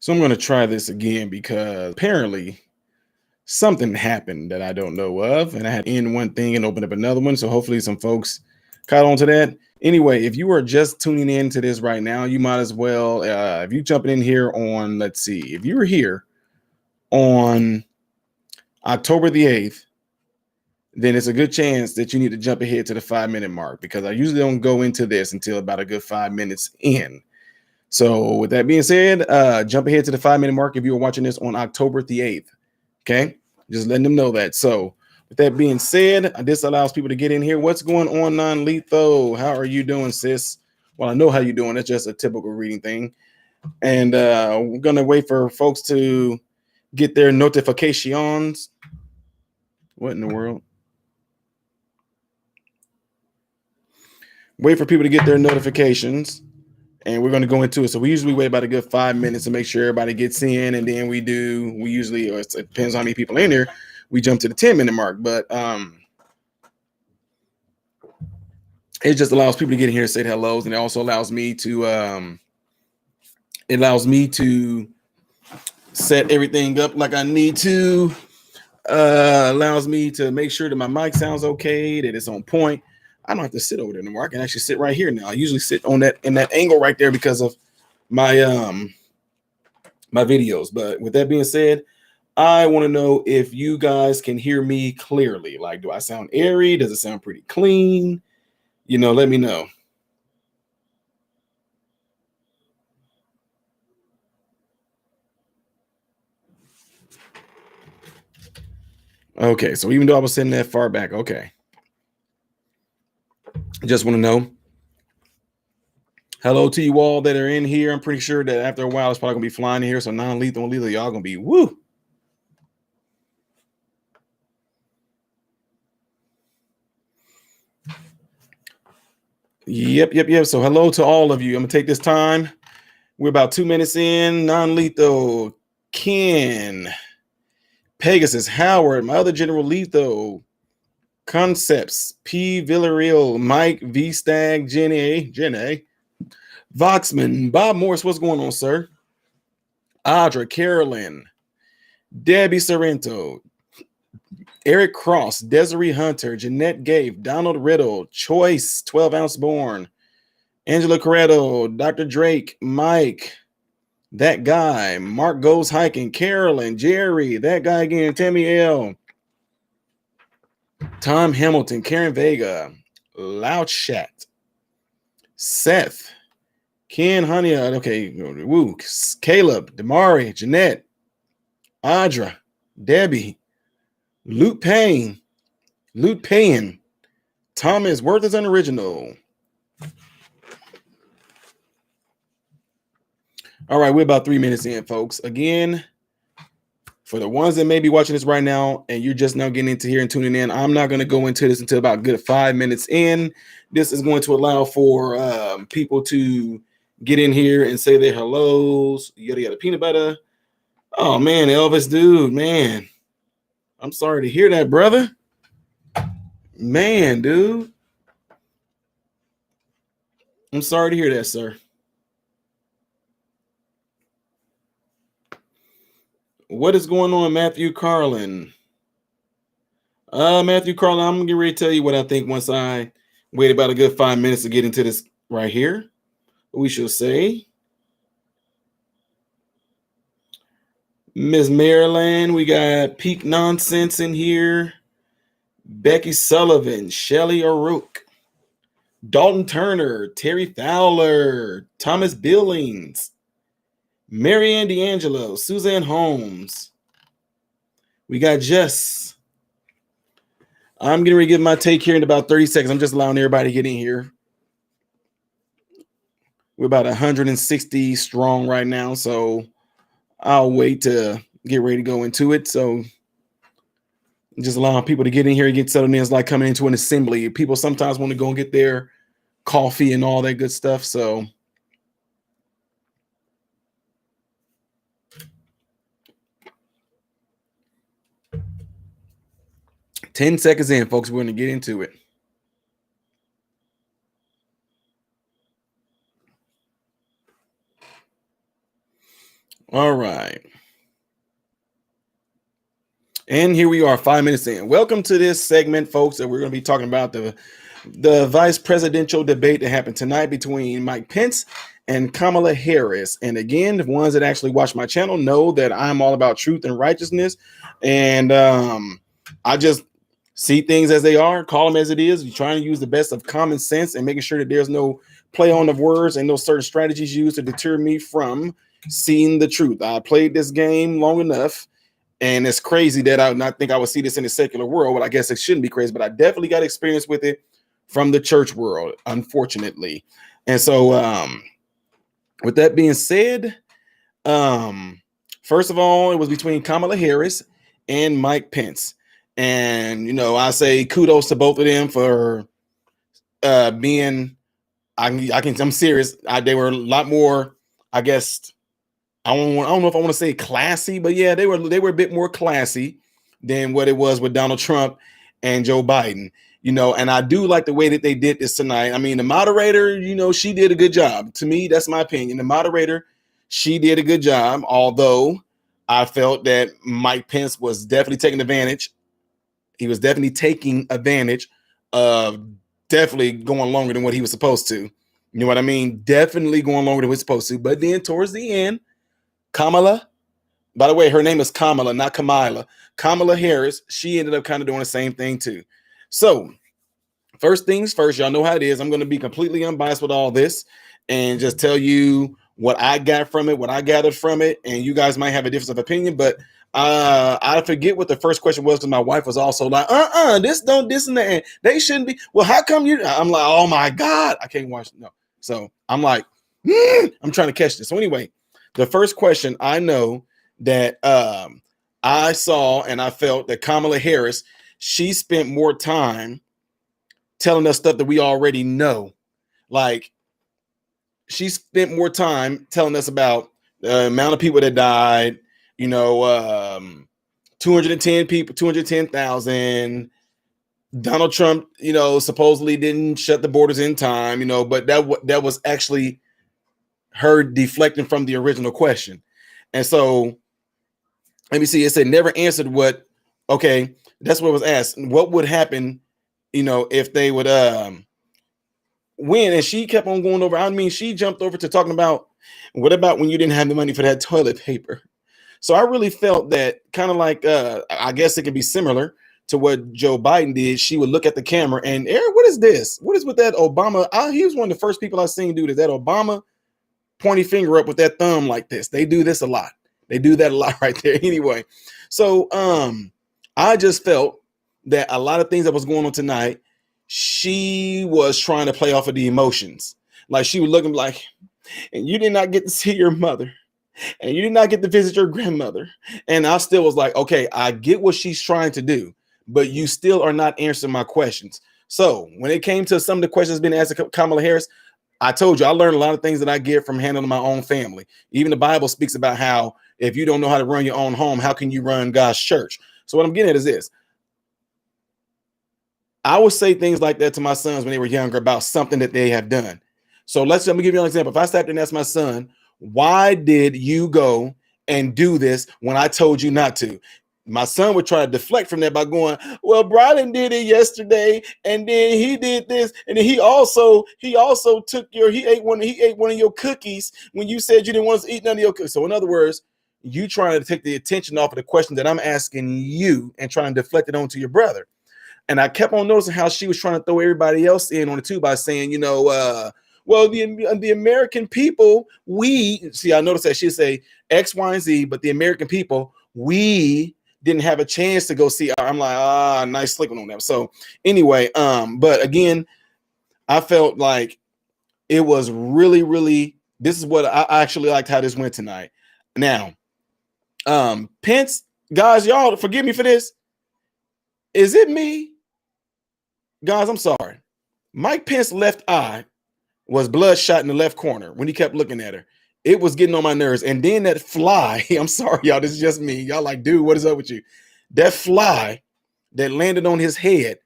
So I'm going to try this again because apparently something happened that I don't know of. And I had to end one thing and open up another one. So hopefully some folks caught on to that. Anyway, if you are just tuning in to this right now, you might as well, if you jumping in here on, let's see, if you were here on October the 8th, then it's a good chance that you need to jump ahead to the 5 minute mark because I usually don't go into this until about a good 5 minutes in. So with that being said, jump ahead to the 5 minute mark if you were watching this on October the 8th. Okay. Just letting them know that. So with that being said, this allows people to get in here. What's going on, non-lethal? How are you doing, sis? Well, I know how you're doing. It's just a typical reading thing. And we're going to wait for folks to get their notifications. What in the world? Wait for people to get their notifications. And we're going to go into it. So we usually wait about a good 5 minutes to make sure everybody gets in. And then we usually, or it depends on how many people in there, we jump to the 10 minute mark. But it just allows people to get in here and say hellos. And it also allows me to, set everything up like I need to. Allows me to make sure that my mic sounds okay, that it's on point. I don't have to sit over there anymore. I can actually sit right here now. I usually sit on that in that angle right there because of my my videos. But with that being said, I want to know if you guys can hear me clearly. Like, do I sound airy? Does it sound pretty clean? Let me know. Okay, so even though I was sitting that far back, okay. Just want to know. Hello to you all that are in here. I'm pretty sure that after a while, it's probably going to be flying in here. So non-lethal and lethal, y'all going to be woo. Yep. So hello to all of you. I'm going to take this time. We're about 2 minutes in. Non-lethal, Ken, Pegasus, Howard, my other General Lethal, Concepts, P. Villarreal, Mike, V. Stag, Jenny, Voxman, Bob Morris, what's going on, sir? Audra, Carolyn, Debbie Sorrento, Eric Cross, Desiree Hunter, Jeanette Gave, Donald Riddle, Choice, 12-ounce born, Angela Corretto, Dr. Drake, Mike, that guy, Mark Goes Hiking, Carolyn, Jerry, that guy again, Tammy L, Tom Hamilton, Karen Vega, Loud Chat, Seth, Ken Honey, okay, Woo, Caleb, Damari, Jeanette, Audra, Debbie, Luke Payne, Thomas, Worth is unoriginal. All right, we're about 3 minutes in, folks. Again, for the ones that may be watching this right now and you're just now getting into here and tuning in, I'm not going to go into this until about good 5 minutes in. This is going to allow for people to get in here and say their hellos, yada, peanut butter. Oh, man, Elvis, dude, man. I'm sorry to hear that, brother. Man, dude. I'm sorry to hear that, sir. What is going on, Matthew Carlin? Matthew Carlin, I'm getting ready to tell you what I think once I wait about a good 5 minutes to get into this right here. We shall say. Miss Maryland, we got Peak Nonsense in here. Becky Sullivan, Shelly O'Rourke, Dalton Turner, Terry Fowler, Thomas Billings, Marianne D'Angelo, Suzanne Holmes. We got Jess. I'm getting ready to give my take here in about 30 seconds. I'm just allowing everybody to get in here. We're about 160 strong right now, so I'll wait to get ready to go into it. So just allowing people to get in here and get settled in. It's like coming into an assembly. People sometimes want to go and get their coffee and all that good stuff. So 10 seconds in, folks, we're going to get into it. All right. And here we are, 5 minutes in. Welcome to this segment, folks, that we're going to be talking about the vice presidential debate that happened tonight between Mike Pence and Kamala Harris. And again, the ones that actually watch my channel know that I'm all about truth and righteousness. And I just see things as they are, call them as it is. You're trying to use the best of common sense and making sure that there's no play on the words and no certain strategies used to deter me from seeing the truth. I played this game long enough. And it's crazy that I not think I would see this in the secular world. Well, I guess it shouldn't be crazy, but I definitely got experience with it from the church world, unfortunately. And so, with that being said, first of all, it was between Kamala Harris and Mike Pence. And, I say kudos to both of them for being, I'm serious. They were a lot more, I guess, I don't know if I want to say classy, but yeah, they were a bit more classy than what it was with Donald Trump and Joe Biden. And I do like the way that they did this tonight. I mean, the moderator, she did a good job. To me, that's my opinion. The moderator, she did a good job, although I felt that Mike Pence was definitely taking advantage. He was definitely taking advantage of definitely going longer than what he was supposed to. You know what I mean? Definitely going longer than he was supposed to. But then towards the end, Kamala, by the way, her name is Kamala, not Kamala. Kamala Harris, she ended up kind of doing the same thing too. So, first things first, y'all know how it is. I'm going to be completely unbiased with all this and just tell you what I got from it, what I gathered from it, and you guys might have a difference of opinion, but I forget what the first question was because my wife was also like, this and that. They shouldn't be. Well, how come you? I'm like, oh my God, I can't watch. No. So I'm like, I'm trying to catch this. So anyway, the first question, I know that I saw and I felt that Kamala Harris, she spent more time telling us stuff that we already know. Like, she spent more time telling us about the amount of people that died, 210 people, 210,000. Donald Trump, supposedly didn't shut the borders in time, but that was actually her deflecting from the original question. And so, let me see, it said never answered what, okay, that's what was asked. What would happen, if they would win? And she kept on going over. I mean, she jumped over to talking about, what about when you didn't have the money for that toilet paper? So I really felt that kind of like, I guess it could be similar to what Joe Biden did. She would look at the camera and, Eric, what is this? What is with that Obama? He was one of the first people I seen do that Obama pointy finger up with that thumb like this. They do this a lot. They do that a lot right there. Anyway, so I just felt that a lot of things that was going on tonight, she was trying to play off of the emotions. Like, she was looking like, and you did not get to see your mother, and you did not get to visit your grandmother. And I still was like, okay, I get what she's trying to do, but you still are not answering my questions. So when it came to some of the questions being asked of Kamala Harris, I told you I learned a lot of things that I get from handling my own family. Even the Bible speaks about how if you don't know how to run your own home, how can you run God's church? So what I'm getting at is this. I would say things like that to my sons when they were younger about something that they have done. So let me give you an example. If I sat there and asked my son, why did you go and do this when I told you not to? My son would try to deflect from that by going, well, Brian did it yesterday, and then he did this, and then he also took he ate one of your cookies when you said you didn't want to eat none of your cookies. So in other words, you trying to take the attention off of the question that I'm asking you and trying to deflect it onto your brother. And I kept on noticing how she was trying to throw everybody else in on it too by saying, well, the American people, we see, I noticed that she'd say X, Y, and Z, but the American people, we didn't have a chance to go see. I'm like, nice slicking on them. So anyway, but again, I felt like it was really, really, this is what I actually liked how this went tonight. Now, Pence, guys, y'all forgive me for this. Is it me? Guys, I'm sorry. Mike Pence's left eye was bloodshot in the left corner when he kept looking at her. It was getting on my nerves. And then that fly, I'm sorry, y'all, this is just me. Y'all like, dude, what is up with you? That fly that landed on his head,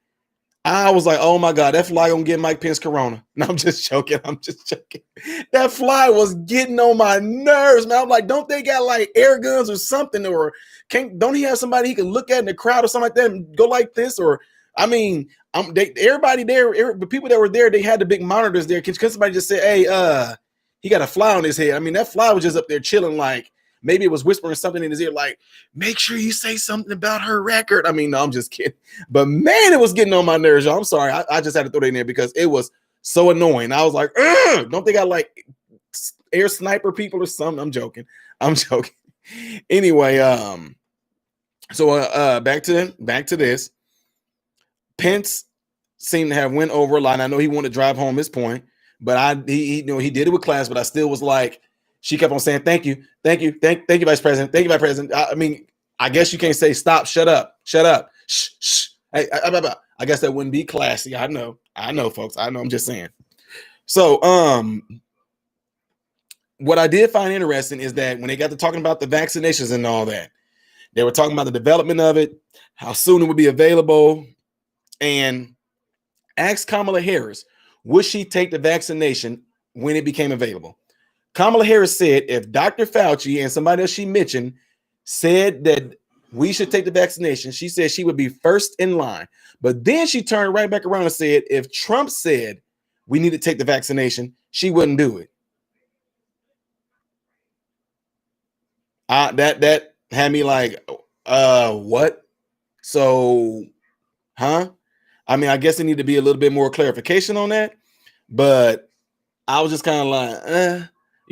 I was like, oh my God, that fly gonna get Mike Pence corona. No, I'm just joking. I'm just joking. That fly was getting on my nerves, man. I'm like, don't they got like air guns or something? Or don't he have somebody he can look at in the crowd or something like that and go like this? Or I mean, everybody there, the people that were there, they had the big monitors there. Can somebody just say, hey, he got a fly on his head? I mean, that fly was just up there chilling, like maybe it was whispering something in his ear, like, make sure you say something about her record. I mean, no, I'm just kidding. But man, it was getting on my nerves, y'all. I'm sorry. I just had to throw that in there because it was so annoying. I was like, don't they got like air sniper people or something? I'm joking. I'm joking. Anyway, so back to this. Pence seemed to have went over a lot. I know he wanted to drive home his point, but he did it with class, but I still was like, she kept on saying, thank you, thank you, thank you, Vice President, thank you, Vice President. I mean, I guess you can't say stop, shut up, shh, shh. I guess that wouldn't be classy. I know, folks. I know. I'm just saying. So, what I did find interesting is that when they got to talking about the vaccinations and all that, they were talking about the development of it, how soon it would be available, and asked Kamala Harris, would she take the vaccination when it became available? Kamala Harris said if Dr. Fauci and somebody else she mentioned said that we should take the vaccination, she said she would be first in line. But then she turned right back around and said if Trump said we need to take the vaccination, she wouldn't do it. That had me like, what? So, huh? I mean, I guess there need to be a little bit more clarification on that, but I was just kind of like,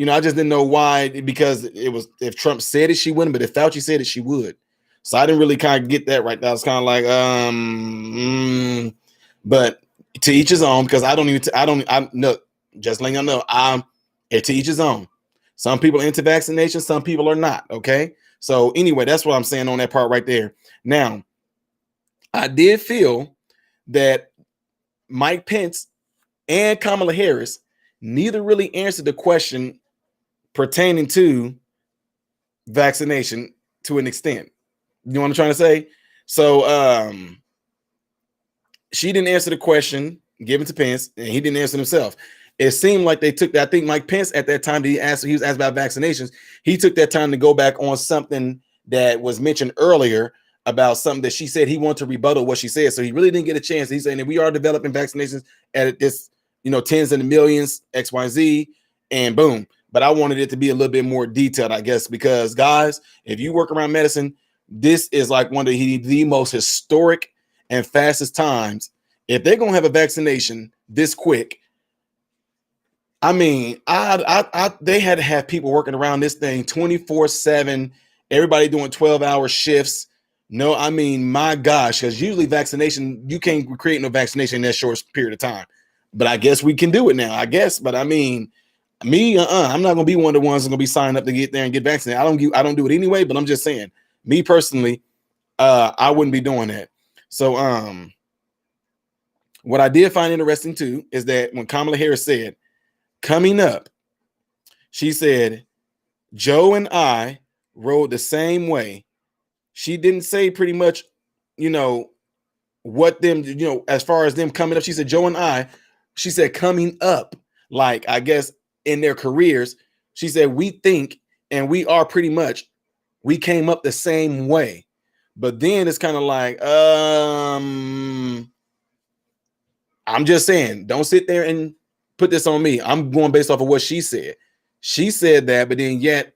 I just didn't know why, because it was, if Trump said it, she wouldn't, but if Fauci said it, she would. So I didn't really kind of get that right. That was kind of like, but to each his own, because just letting y'all know, to each his own. Some people are into vaccination, some people are not. Okay. So anyway, that's what I'm saying on that part right there. Now, I did feel that Mike Pence and Kamala Harris neither really answered the question pertaining to vaccination to an extent. You know what I'm trying to say? So she didn't answer the question given to Pence, and he didn't answer himself. It seemed like they took that. I think Mike Pence at that time, he was asked about vaccinations. He took that time to go back on something that was mentioned earlier about something that she said he wanted to rebuttal what she said. So he really didn't get a chance. He's saying that we are developing vaccinations at this, tens of the millions, XYZ, and boom. But I wanted it to be a little bit more detailed, I guess, because guys, if you work around medicine, this is like one of the most historic and fastest times. If they're gonna have a vaccination this quick, I mean, they had to have people working around this thing 24/7, everybody doing 12-hour shifts. No, I mean, my gosh, because usually vaccination, you can't create no vaccination in that short period of time. But I guess we can do it now, I guess. But I mean, me, I'm not gonna be one of the ones that's gonna be signed up to get there and get vaccinated. I don't do it anyway, but I'm just saying, me personally, I wouldn't be doing that. So what I did find interesting too is that when Kamala Harris said, coming up, she said, Joe and I rode the same way. She didn't say pretty much, what them, as far as them coming up. She said, Joe and I, she said, coming up, like, I guess in their careers, she said, we think and we are pretty much, we came up the same way. But then it's kind of like, I'm just saying, don't sit there and put this on me. I'm going based off of what she said. She said that, but then yet,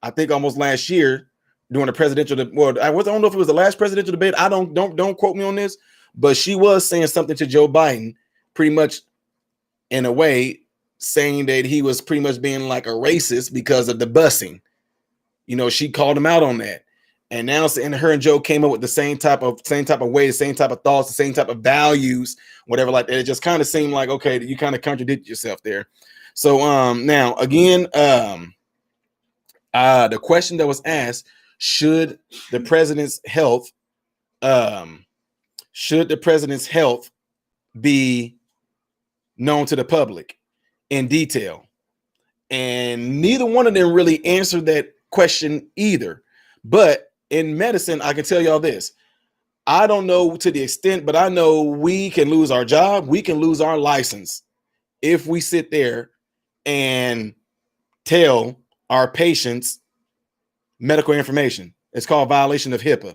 I think almost last year during the presidential, I don't know if it was the last presidential debate. I don't quote me on this, but she was saying something to Joe Biden, pretty much in a way, saying that he was pretty much being like a racist because of the busing. She called him out on that. And now saying her and Joe came up with the same type of way, the same type of thoughts, the same type of values, whatever like that. It just kind of seemed like, okay, you kind of contradicted yourself there. So now again, the question that was asked, should the president's health be known to the public in detail? And neither one of them really answered that question either. But in medicine, I can tell y'all this. I don't know to the extent, but I know we can lose our job. We can lose our license if we sit there and tell our patients medical information. It's called violation of HIPAA.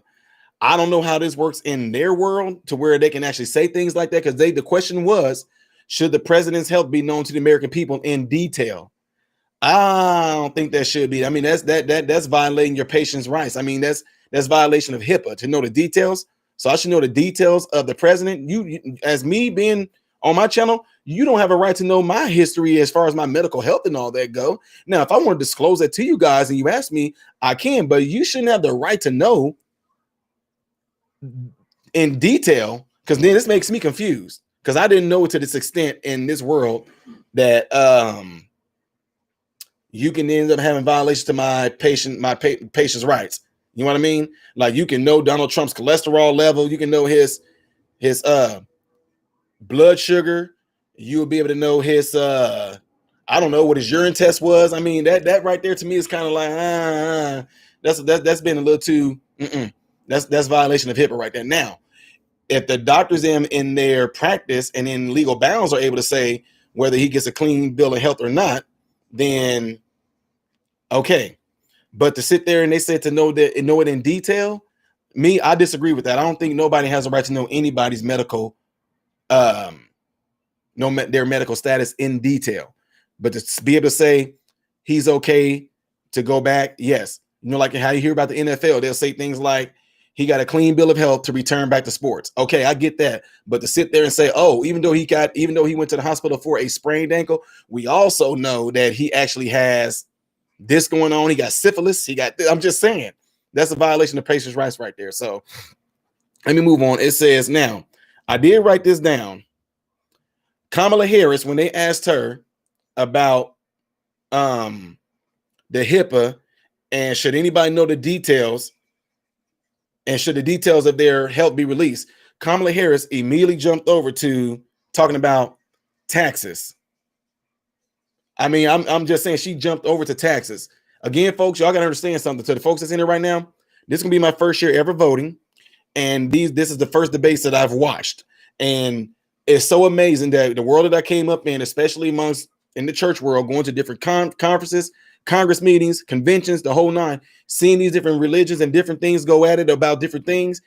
I don't know how this works in their world to where they can actually say things like that, because the question was, should the president's health be known to the American people in detail? I don't think that should be. I mean, that's violating your patient's rights. I mean, that's violation of HIPAA to know the details. So I should know the details of the president. You as me being on my channel, you don't have a right to know my history as far as my medical health and all that go. Now, if I want to disclose that to you guys and you ask me, I can, but you shouldn't have the right to know in detail, because then this makes me confused, because I didn't know to this extent in this world that you can end up having violations to my patient's rights. You know what I mean? Like, you can know Donald Trump's cholesterol level, you can know his blood sugar, you'll be able to know his I don't know what his urine test was. I mean, that right there to me is kind of like that's been a little too that's violation of HIPAA right there. Now, if the doctors in their practice and in legal bounds are able to say whether he gets a clean bill of health or not, then okay. But to sit there and they said to know it in detail, I disagree with that. I don't think nobody has a right to know anybody's medical their medical status in detail. But to be able to say he's okay to go back, yes. You know, like how you hear about the NFL, they'll say things like he got a clean bill of health to return back to sports. Okay, I get that. But to sit there and say, oh, even though he went to the hospital for a sprained ankle, we also know that he actually has this going on. He got syphilis. I'm just saying, that's a violation of patient's rights right there. So let me move on. It says, now, I did write this down. Kamala Harris, when they asked her about the HIPAA and should anybody know the details and should the details of their health be released, Kamala Harris immediately jumped over to talking about taxes. I mean, I'm just saying, she jumped over to taxes. Again, folks, y'all gotta understand something. To the folks that's in here right now, this is gonna be my first year ever voting, and this is the first debates that I've watched, and it's so amazing that the world that I came up in, especially in the church world, going to different conferences, Congress meetings, conventions, the whole nine, seeing these different religions and different things go at it about different things.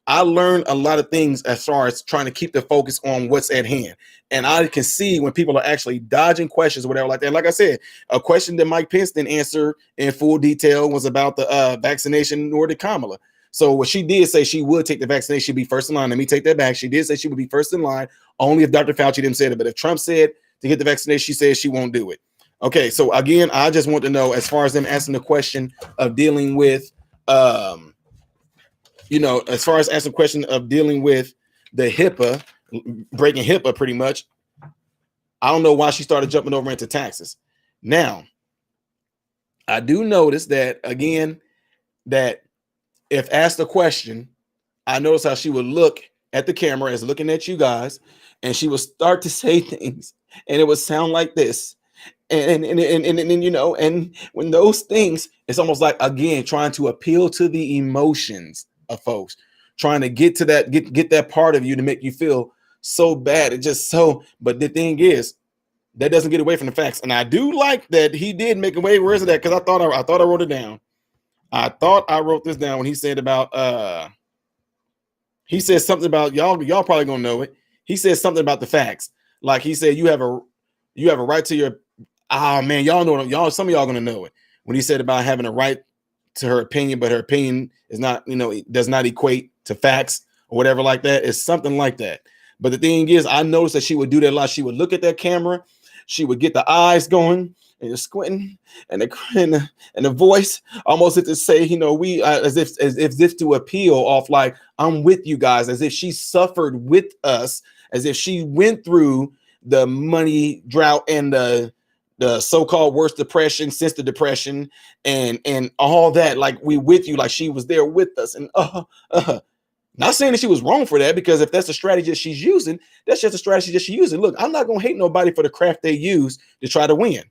I learned a lot of things as far as trying to keep the focus on what's at hand. And I can see when people are actually dodging questions or whatever like that. Like I said, a question that Mike Pence didn't answer in full detail was about the vaccination, nor did Kamala. So what she did say, she would take the vaccination, she'd be first in line. Let me take that back. She did say she would be first in line only if Dr. Fauci didn't say it. But if Trump said to get the vaccination, she says she won't do it. Okay, so again, I just want to know, as far as them asking the question of dealing with as far as asking the question of dealing with the HIPAA, breaking HIPAA pretty much, I don't know why she started jumping over into taxes. Now, I do notice that, again, that if asked a question, I notice how she would look at the camera as looking at you guys, and she would start to say things, and it would sound like this. And when those things, it's almost like, again, trying to appeal to the emotions of folks, trying to get to that, get that part of you to make you feel so bad. It just so, but the thing is, that doesn't get away from the facts. And I do like that he did make away. Where is it at? Because I thought I wrote it down. I thought I wrote this down when he said about he said something about y'all probably gonna know it. He said something about the facts. Like he said, you have a right to your man, y'all know, some of y'all gonna know it. When he said about having a right to her opinion, but her opinion is not, it does not equate to facts or whatever like that. It's something like that. But the thing is, I noticed that she would do that a lot. She would look at that camera, she would get the eyes going and squinting, and the voice almost to say, we as if to appeal off, like, I'm with you guys, as if she suffered with us, as if she went through the money drought and the so-called worst depression since the depression and all that. Like, we with you, like she was there with us. And not saying that she was wrong for that, because if that's the strategy that she's using, that's just a strategy that she's using. Look, I'm not gonna hate nobody for the craft they use to try to win.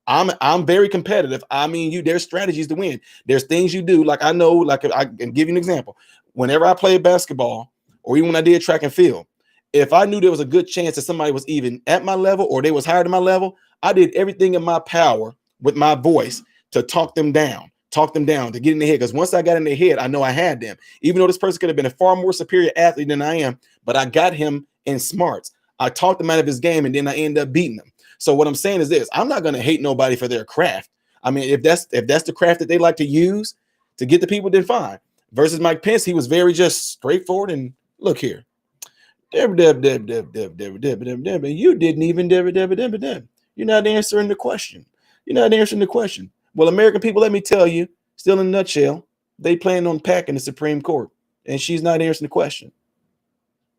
I'm very competitive. I mean, there's strategies to win. There's things you do. Like, I know, like, I can give you an example. whenever I played basketball or even when I did track and field, if I knew there was a good chance that somebody was even at my level or they was higher than my level, I did everything in my power with my voice to talk them down, to get in their head. Because once I got in their head, I know I had them. Even though this person could have been a far more superior athlete than I am, but I got him in smarts. I talked him out of his game, and then I ended up beating him. So what I'm saying is this: I'm not going to hate nobody for their craft. I mean, if that's the craft that they like to use to get the people, then fine. Versus Mike Pence, he was very just straightforward and look here. You didn't even. You're not answering the question. Well, American people, let me tell you, still in a nutshell, they plan on packing the Supreme Court, and she's not answering the question.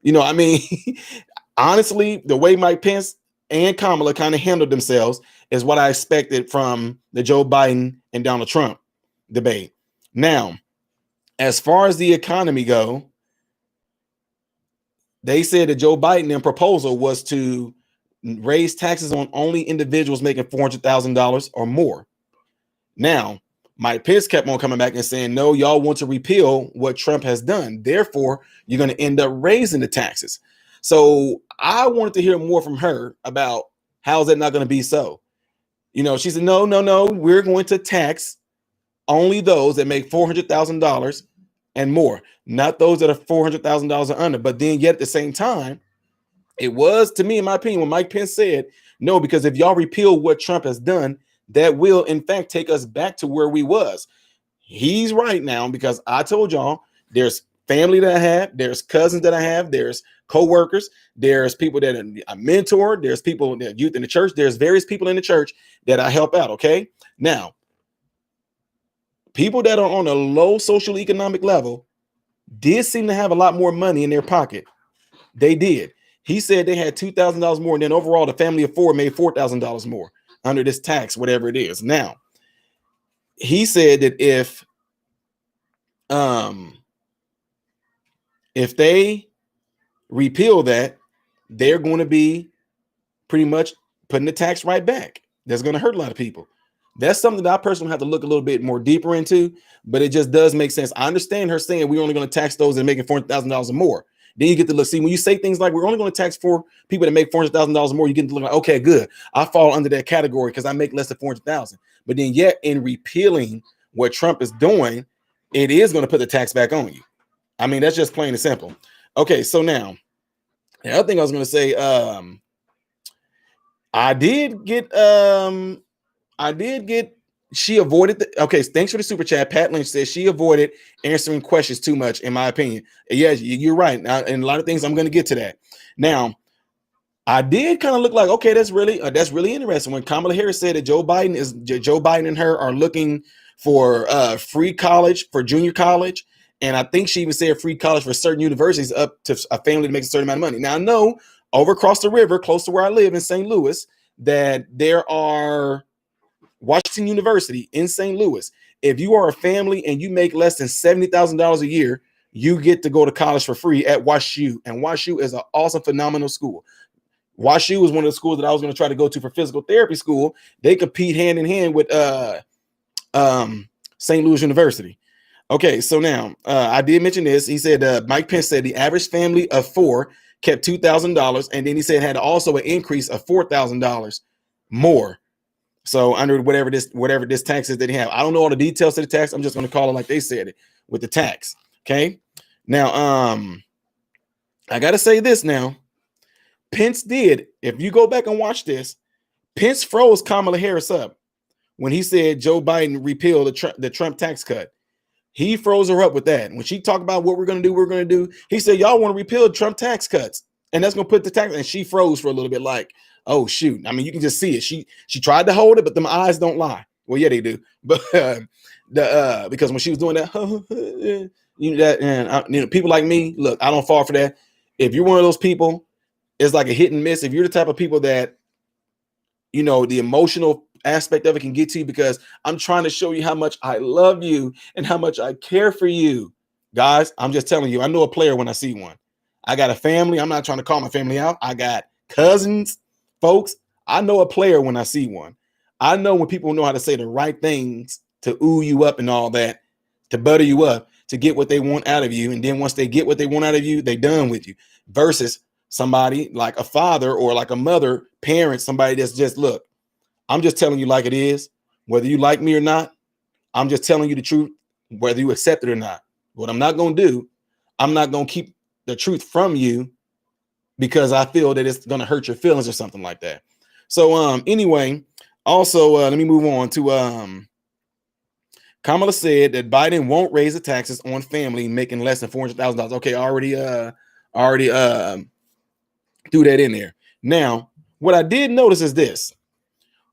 I mean, honestly, the way Mike Pence and Kamala kind of handled themselves is what I expected from the Joe Biden and Donald Trump debate. Now, as far as the economy go, they said that Joe Biden proposal was to raise taxes on only individuals making $400,000 or more. Now, Mike Pence kept on coming back and saying, no, y'all want to repeal what Trump has done. Therefore, you're going to end up raising the taxes. So I wanted to hear more from her about how is that not going to be so? She said, no, we're going to tax only those that make $400,000 and more, not those that are $400,000 or under. But then yet at the same time, it was, to me, in my opinion, when Mike Pence said, no, because if y'all repeal what Trump has done, that will, in fact, take us back to where we was. He's right now, because I told y'all there's family that I have, there's cousins that I have, there's co-workers, there's people that I mentor, there's people that youth in the church, there's various people in the church that I help out, okay? Now, people that are on a low social economic level did seem to have a lot more money in their pocket. They did. He said they had $2,000 more, and then overall the family of four made $4,000 more under this tax, whatever it is. Now, he said that if they repeal that, they're going to be pretty much putting the tax right back. That's going to hurt a lot of people. That's something that I personally have to look a little bit more deeper into, but it just does make sense. I understand her saying we're only going to tax those that are making $400,000 or more. Then you get to look, see, when you say things like we're only going to tax for people that make $400,000 or more, you get to look like, okay, good. I fall under that category because I make less than $400,000. But then yet in repealing what Trump is doing, it is going to put the tax back on you. I mean, that's just plain and simple. Okay, so now, the other thing I was going to say, I did get, she avoided okay, thanks for the super chat. Pat Lynch says she avoided answering questions too much, in my opinion. Yes, you're right. Now, and a lot of things, I'm going to get to that. Now, I did kind of look like, okay, that's really interesting when Kamala Harris said that Joe Biden and her are looking for free college for junior college. And I think she even said free college for certain universities up to a family that makes a certain amount of money. Now, I know over across the river, close to where I live in St. Louis, that there are Washington University in St. Louis. If you are a family and you make less than $70,000 a year, you get to go to college for free at WashU. And WashU is an awesome, phenomenal school. WashU is one of the schools that I was going to try to go to for physical therapy school. They compete hand in hand with St. Louis University. Okay, so now I did mention this. He said Mike Pence said the average family of four kept $2,000, and then he said had also an increase of $4,000 more. So under whatever this tax is that they have. I don't know all the details of the tax. I'm just going to call it like they said it with the tax. Okay. Now, I got to say this now. Pence did. If you go back and watch this, Pence froze Kamala Harris up when he said Joe Biden repealed the Trump tax cut. He froze her up with that. When she talked about what we're going to do, he said, y'all want to repeal Trump tax cuts. And that's going to put the tax. And she froze for a little bit like, oh, shoot. I mean, you can just see it. She tried to hold it, but them eyes don't lie. Well, yeah, they do. But because when she was doing that, people like me, look, I don't fall for that. If you're one of those people, it's like a hit and miss. If you're the type of people that, the emotional aspect of it can get to you, because I'm trying to show you how much I love you and how much I care for you. Guys, I'm just telling you, I know a player when I see one. I got a family. I'm not trying to call my family out. I got cousins, folks. I know a player when I see one. I know when people know how to say the right things to ooh you up and all that, to butter you up. to get what they want out of you. And then once they get what they want out of you, they done with you. Versus somebody like a father or like a mother, parent, somebody that's just, look, I'm just telling you like it is, whether you like me or not. I'm just telling you the truth, whether you accept it or not. What I'm not going to do, I'm not going to keep the truth from you because I feel that it's going to hurt your feelings or something like that. So anyway, also let me move on to Kamala said that Biden won't raise the taxes on family making less than $400,000. Okay, already threw that in there. Now, what I did notice is this.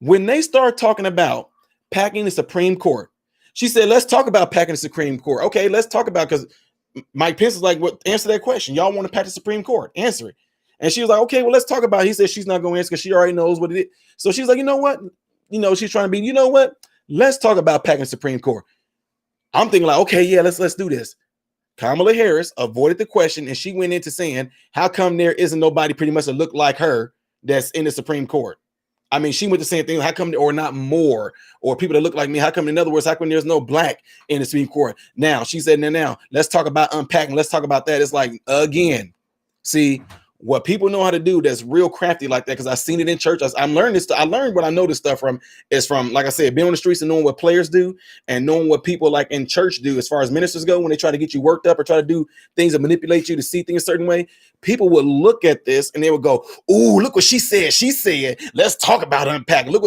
When they start talking about packing the Supreme Court, she said, let's talk about packing the Supreme Court. Okay, let's talk about, because Mike Pence is like, what? Answer that question. Y'all want to pack the Supreme Court? Answer it. And she was like, okay, well, let's talk about it. He said she's not going to answer because she already knows what it is. So she's like, you know what? She's trying to be, you know what? Let's talk about packing the Supreme Court. I'm thinking like, okay, yeah, let's do this. Kamala Harris avoided the question, and she went into saying, how come there isn't nobody pretty much that look like her that's in the Supreme Court? I mean, she went to saying things, how come, or not more, or people that look like me, how come, in other words, how come there's no black in the Supreme Court? Now, she said, now, let's talk about unpacking. Let's talk about that. It's like, again, see, what people know how to do that's real crafty like that, because I've seen it in church. I'm learning this. I learned what I know this stuff from is from, like I said, being on the streets and knowing what players do and knowing what people like in church do as far as ministers go when they try to get you worked up or try to do things that manipulate you to see things a certain way. People would look at this and they would go, "Ooh, look what she said. She said, let's talk about unpacking. Look,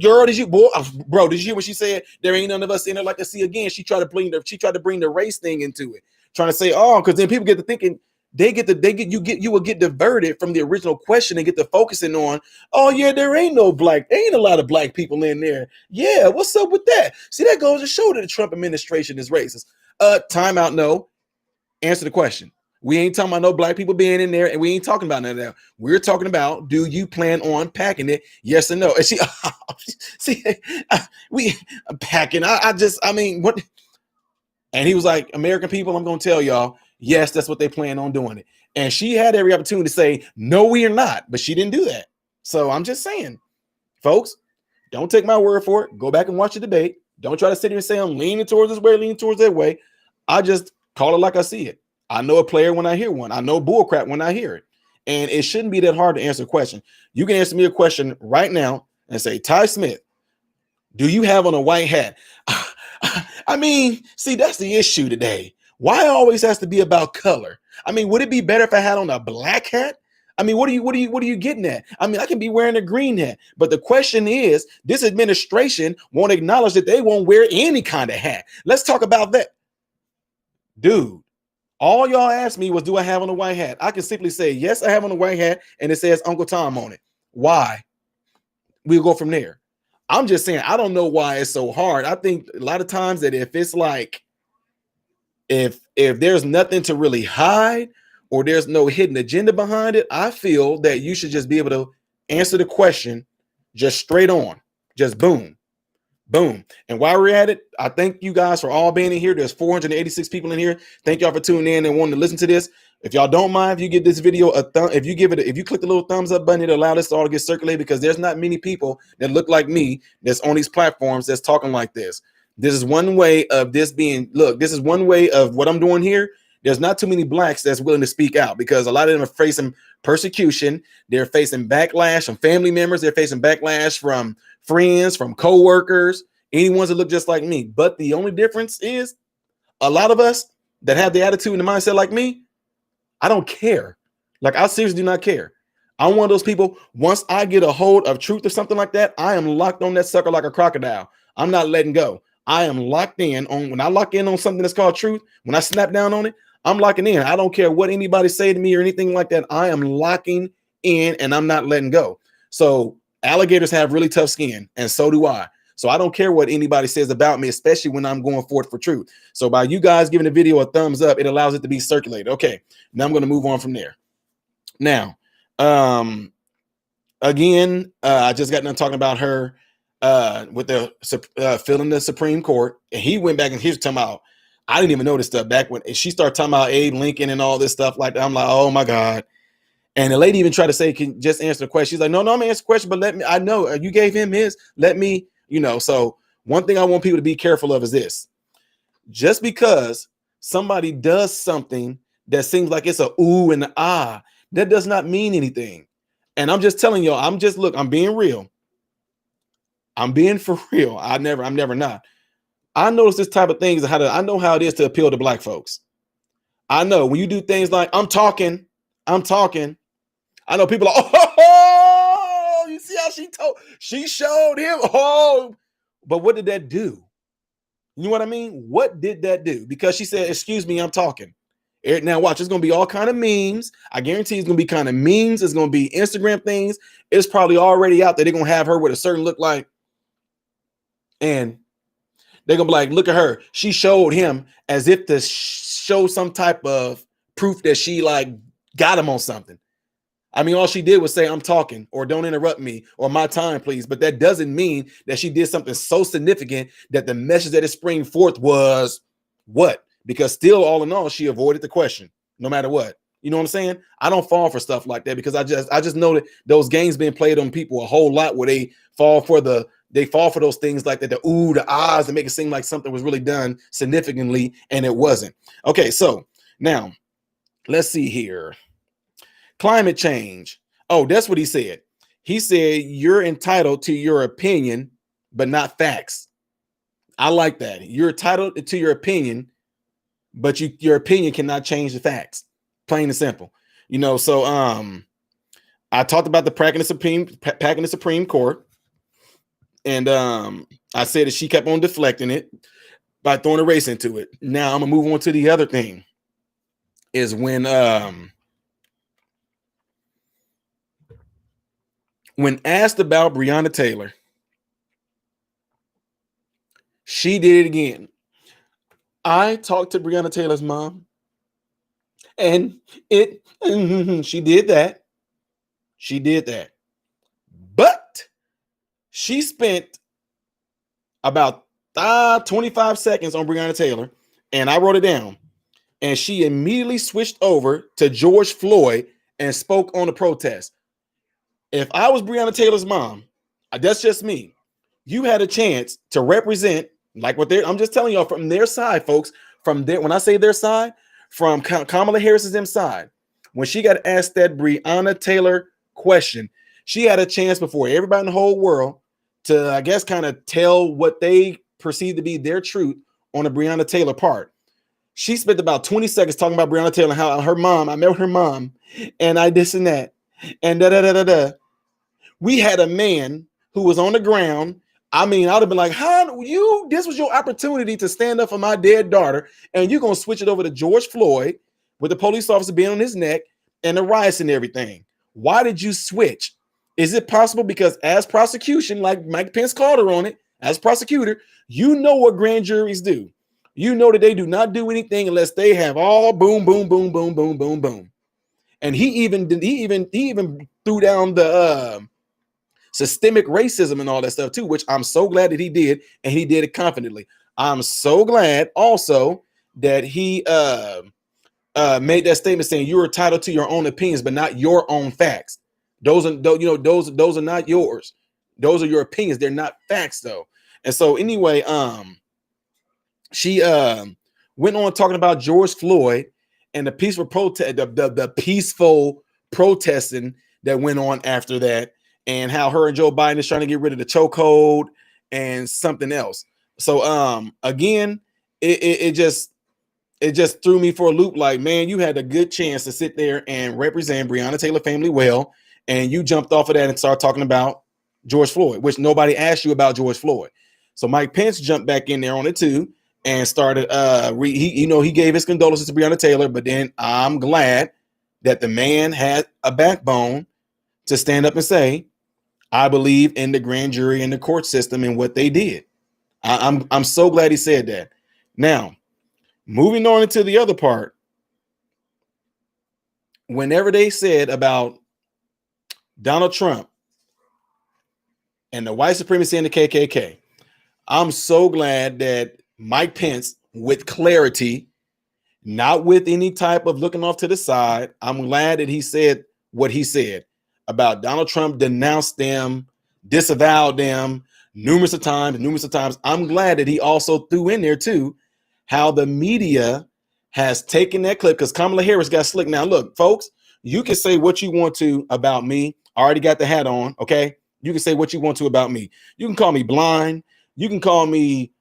girl, did you, boy, bro, did you hear what she said? There ain't none of us in there like to see again." She tried to bring the race thing into it, trying to say, oh, because then people get to thinking. You will get diverted from the original question and get to focusing on, oh yeah, there ain't a lot of black people in there. Yeah, what's up with that? See, that goes to show that the Trump administration is racist. Time out, no. Answer the question. We ain't talking about no black people being in there, and we ain't talking about none of that. We're talking about, do you plan on packing it? Yes or no? And she, see, we packing. I mean, what? And he was like, American people, I'm going to tell y'all, yes, that's what they plan on doing it. And she had every opportunity to say, no, we are not. But she didn't do that. So I'm just saying, folks, don't take my word for it. Go back and watch the debate. Don't try to sit here and say I'm leaning towards this way, leaning towards that way. I just call it like I see it. I know a player when I hear one. I know bullcrap when I hear it. And it shouldn't be that hard to answer a question. You can answer me a question right now and say, Ty Smith, do you have on a white hat? I mean, see, that's the issue today. Why it always has to be about color? I mean, would it be better if I had on a black hat? I mean, what are you getting at? I mean, I can be wearing a green hat, but the question is, this administration won't acknowledge that they won't wear any kind of hat. Let's talk about that. Dude, all y'all asked me was, do I have on a white hat? I can simply say, yes, I have on a white hat, and it says Uncle Tom on it. Why? We'll go from there. I'm just saying, I don't know why it's so hard. I think a lot of times that if it's like, if there's nothing to really hide or there's no hidden agenda behind it, I feel that you should just be able to answer the question just straight on, just boom, boom. And while we're at it, I thank you guys for all being in here. There's 486 people in here. Thank y'all for tuning in and wanting to listen to this. If y'all don't mind, if you give this video a thumb, if you click the little thumbs up button, it'll allow this all to get circulated, because there's not many people that look like me that's on these platforms that's talking like this. This is one way of this being, look, this is one way of what I'm doing here. There's not too many blacks that's willing to speak out, because a lot of them are facing persecution. They're facing backlash from family members. They're facing backlash from friends, from coworkers, anyone that look just like me. But the only difference is a lot of us that have the attitude and the mindset like me, I don't care. Like, I seriously do not care. I'm one of those people, once I get a hold of truth or something like that, I am locked on that sucker like a crocodile. I'm not letting go. I am locked in on, when I lock in on something that's called truth, when I snap down on it, I'm locking in. I don't care what anybody say to me or anything like that. I am locking in and I'm not letting go. So alligators have really tough skin, and so do I. So I don't care what anybody says about me, especially when I'm going forth for truth. So by you guys giving the video a thumbs up, it allows it to be circulated. Okay, now I'm going to move on from there. Now, again, I just got done talking about her with the filling the Supreme Court, and he went back and he was talking about, I didn't even know this stuff back when she started talking about Abe Lincoln and all this stuff like that. I'm like, oh my God. And the lady even tried to say, can just answer the question. She's like, no, I'm gonna answer the question, but let me, I know you gave him his, let me, so one thing I want people to be careful of is this. Just because somebody does something that seems like it's a ooh and a ah, that does not mean anything. And I'm just telling y'all, I'm being real. I'm being for real. I'm never not. I notice this type of things and I know how it is to appeal to black folks. I know when you do things like I'm talking. I know people are, oh, you see how she showed him. Oh, but what did that do? You know what I mean? What did that do? Because she said, excuse me, I'm talking. Now watch, it's gonna be all kind of memes. I guarantee it's gonna be kind of memes. It's gonna be Instagram things. It's probably already out there. They're gonna have her with a certain look like, and they're gonna be like, look at her. She showed him as if to show some type of proof that she like got him on something. I mean, all she did was say, I'm talking, or don't interrupt me, or my time, please. But that doesn't mean that she did something so significant that the message that it sprang forth was what? Because still, all in all, she avoided the question, no matter what. You know what I'm saying? I don't fall for stuff like that because I just know that those games being played on people a whole lot where they fall for those things like that, the ooh, the ahs, that make it seem like something was really done significantly, and it wasn't. Okay, so now let's see here. Climate change. Oh, that's what he said. He said, you're entitled to your opinion, but not facts. I like that. You're entitled to your opinion, but your opinion cannot change the facts. Plain and simple. You know, so I talked about the packing the Supreme Court. And I said that she kept on deflecting it by throwing a race into it. Now I'm gonna move on to the other thing. Is when asked about Breonna Taylor, she did it again. I talked to Breonna Taylor's mom, and she did that. She did that. But she spent about 25 seconds on Breonna Taylor, and I wrote it down. And she immediately switched over to George Floyd and spoke on the protest. If I was Breonna Taylor's mom, that's just me. You had a chance to represent, like what I'm just telling y'all from their side, folks. From there, when I say their side, from Kamala Harris's side, when she got asked that Breonna Taylor question, she had a chance before everybody in the whole world to, I guess, kind of tell what they perceive to be their truth on the Breonna Taylor part. She spent about 20 seconds talking about Breonna Taylor, how her mom, I met with her mom, and I this and that, and da da da da da. We had a man who was on the ground. I mean, I'd have been like, how this was your opportunity to stand up for my dead daughter, and you're gonna switch it over to George Floyd with the police officer being on his neck and the riots and everything. Why did you switch? Is it possible because as prosecution, like Mike Pence called her on it, as prosecutor, you know what grand juries do. You know that they do not do anything unless they have all boom, boom, boom, boom, boom, boom, boom. And he even threw down the systemic racism and all that stuff too, which I'm so glad that he did, and he did it confidently. I'm so glad also that he made that statement saying you're entitled to your own opinions, but not your own facts. Those are not yours. Those are your opinions. They're not facts though. And so anyway, she went on talking about George Floyd and the peaceful protest, the peaceful protesting that went on after that, and how her and Joe Biden is trying to get rid of the chokehold and something else. So again, it just threw me for a loop. Like, man, you had a good chance to sit there and represent Breonna Taylor family well, and you jumped off of that and started talking about George Floyd, which nobody asked you about George Floyd. So Mike Pence jumped back in there on it too and started he gave his condolences to Breonna Taylor, but then I'm glad that the man had a backbone to stand up and say, I believe in the grand jury and the court system and what they did. I'm so glad he said that. Now, moving on into the other part, whenever they said about Donald Trump and the white supremacy and the KKK, I'm so glad that Mike Pence, with clarity, not with any type of looking off to the side, I'm glad that he said what he said about Donald Trump, denounced them, disavowed them numerous times. I'm glad that he also threw in there too how the media has taken that clip because Kamala Harris got slick. Now, look, folks, you can say what you want to about me. I already got the hat on. Okay. You can say what you want to about me. You can call me blind. You can call me,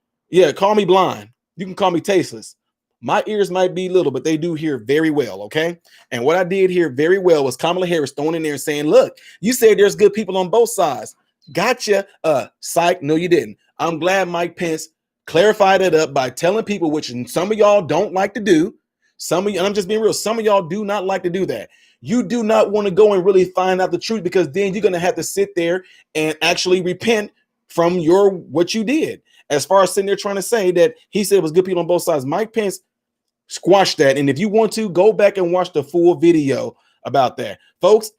call me blind. You can call me tasteless. My ears might be little, but they do hear very well. Okay. And what I did hear very well was Kamala Harris throwing in there and saying, look, you said there's good people on both sides. Gotcha. Psych. No, you didn't. I'm glad Mike Pence clarified it up by telling people, which some of y'all don't like to do. Some of you, and I'm just being real, some of y'all do not like to do that. You do not want to go and really find out the truth, because then you're going to have to sit there and actually repent from what you did. As far as sitting there trying to say that he said it was good people on both sides, Mike Pence squashed that. And if you want to, go back and watch the full video about that. Folks,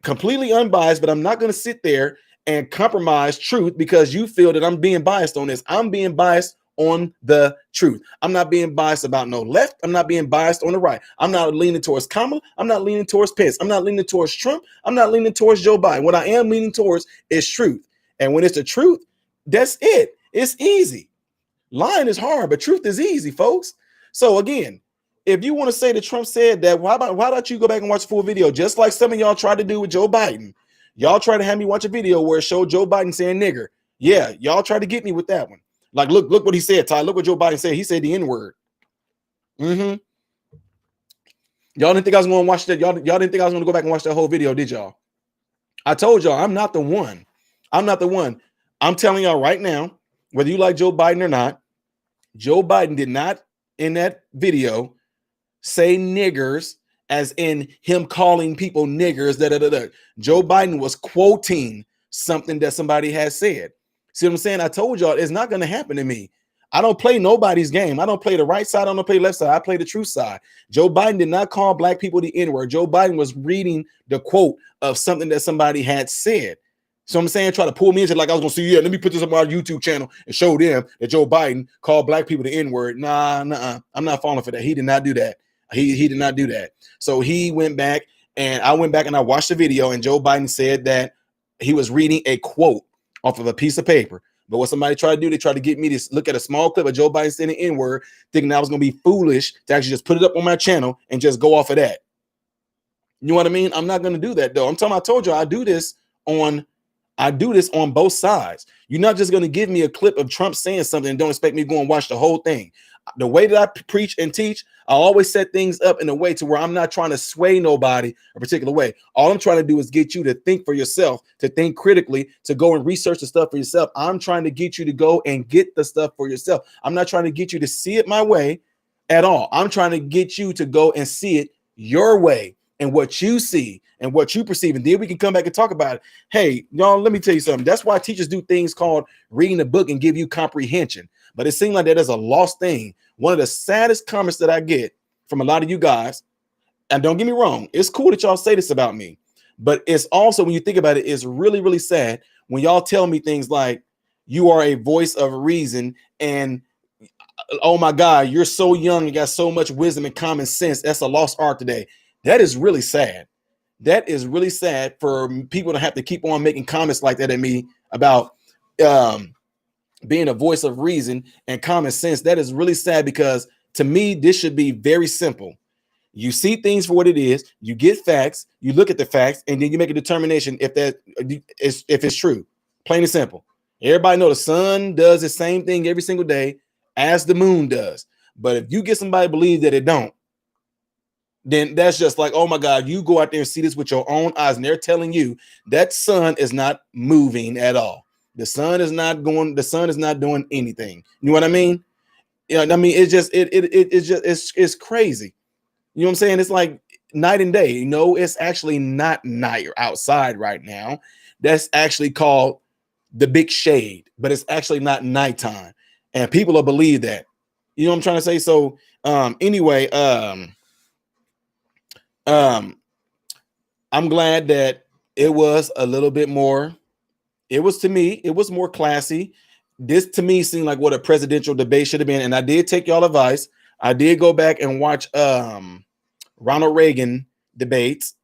completely unbiased, but I'm not going to sit there and compromise truth because you feel that I'm being biased on this. I'm being biased on the truth. I'm not being biased about no left. I'm not being biased on the right. I'm not leaning towards Kamala. I'm not leaning towards Pence. I'm not leaning towards Trump. I'm not leaning towards Joe Biden. What I am leaning towards is truth. And when it's the truth, that's it. It's easy. Lying is hard, but truth is easy, folks. So again, if you want to say that Trump said that, why don't you go back and watch the full video? Just like some of y'all tried to do with Joe Biden. Y'all tried to have me watch a video where it showed Joe Biden saying nigger. Yeah, y'all tried to get me with that one. Like, look what he said, Ty. Look what Joe Biden said. He said the N-word. Y'all didn't think I was going to watch that. Y'all didn't think I was going to go back and watch that whole video, did y'all? I told y'all I'm not the one. I'm not the one. I'm telling y'all right now, whether you like Joe Biden or not, Joe Biden did not in that video say niggers as in him calling people niggers. Joe Biden was quoting something that somebody has said. See what I'm saying? I told y'all it's not going to happen to me. I don't play nobody's game. I don't play the right side. I don't play left side. I play the truth side. Joe Biden did not call black people the N-word. Joe Biden was reading the quote of something that somebody had said. So I'm saying, try to pull me into like I was going to see, let me put this on my YouTube channel and show them that Joe Biden called black people the N-word. Nah, I'm not falling for that. He did not do that. He did not do that. So he went back, and I went back and I watched the video, and Joe Biden said that he was reading a quote off of a piece of paper. But what somebody tried to do, they tried to get me to look at a small clip of Joe Biden saying the N-word, thinking I was going to be foolish to actually just put it up on my channel and just go off of that. You know what I mean? I'm not going to do that, though. I told you I do this on both sides. You're not just going to give me a clip of Trump saying something and don't expect me to go and watch the whole thing. The way that I preach and teach, I always set things up in a way to where I'm not trying to sway nobody a particular way. All I'm trying to do is get you to think for yourself, to think critically, to go and research the stuff for yourself. I'm trying to get you to go and get the stuff for yourself. I'm not trying to get you to see it my way at all. I'm trying to get you to go and see it your way and what you see and what you perceive. And then we can come back and talk about it. Hey, y'all, let me tell you something. That's why teachers do things called reading a book and give you comprehension. But it seems like that is a lost thing. One of the saddest comments that I get from a lot of you guys, and don't get me wrong, it's cool that y'all say this about me, but it's also, when you think about it, it's really, really sad when y'all tell me things like, you are a voice of reason, and oh my God, you're so young and got so much wisdom and common sense. That's a lost art today. That is really sad. That is really sad for people to have to keep on making comments like that at me about being a voice of reason and common sense. That is really sad, because to me, this should be very simple. You see things for what it is, you get facts, you look at the facts, and then you make a determination if it's true. Plain and simple. Everybody know the sun does the same thing every single day as the moon does. But if you get somebody to believe that it don't, then that's just like, oh my God, you go out there and see this with your own eyes, and they're telling you that sun is not moving at all. The sun is not doing anything. You know what I mean? You know, I mean, it's crazy. You know what I'm saying? It's like night and day. You know, it's actually not night outside right now. That's actually called the big shade, but it's actually not nighttime. And people will believe that. You know what I'm trying to say? So anyway, I'm glad that it was a little bit more. It was, to me, it was more classy. This to me seemed like what a presidential debate should have been. And I did take y'all advice. I did go back and watch Ronald Reagan debates,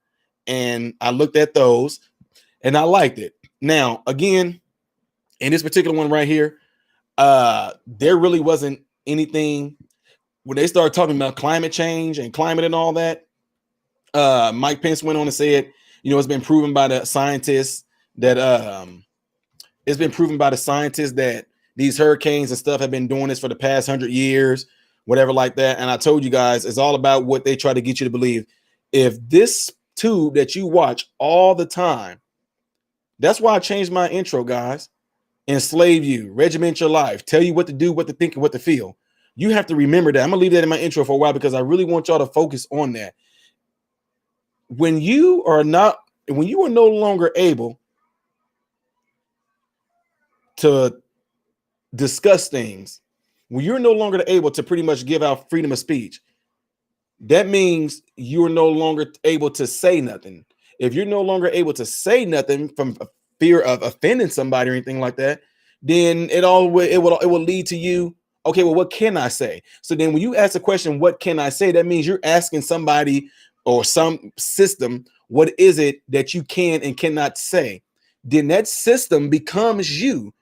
and I looked at those and I liked it. Now, again, in this particular one right here, there really wasn't anything when they started talking about climate change and climate and all that, Mike Pence went on and said, it's been proven by the scientists that these hurricanes and stuff have been doing this for the past 100 years, whatever like that. And I told you guys, it's all about what they try to get you to believe. If this tube that you watch all the time, that's why I changed my intro, guys. Enslave you, regiment your life, tell you what to do, what to think, and what to feel. You have to remember that. I'm gonna leave that in my intro for a while because I really want y'all to focus on that. When you are no longer able to discuss things, when you're no longer able to pretty much give out freedom of speech, that means you're no longer able to say nothing. If you're no longer able to say nothing from fear of offending somebody or anything like that, then it will lead to you. Okay, well, what can I say? So then when you ask the question, what can I say? That means you're asking somebody or some system, what is it that you can and cannot say? Then that system becomes you.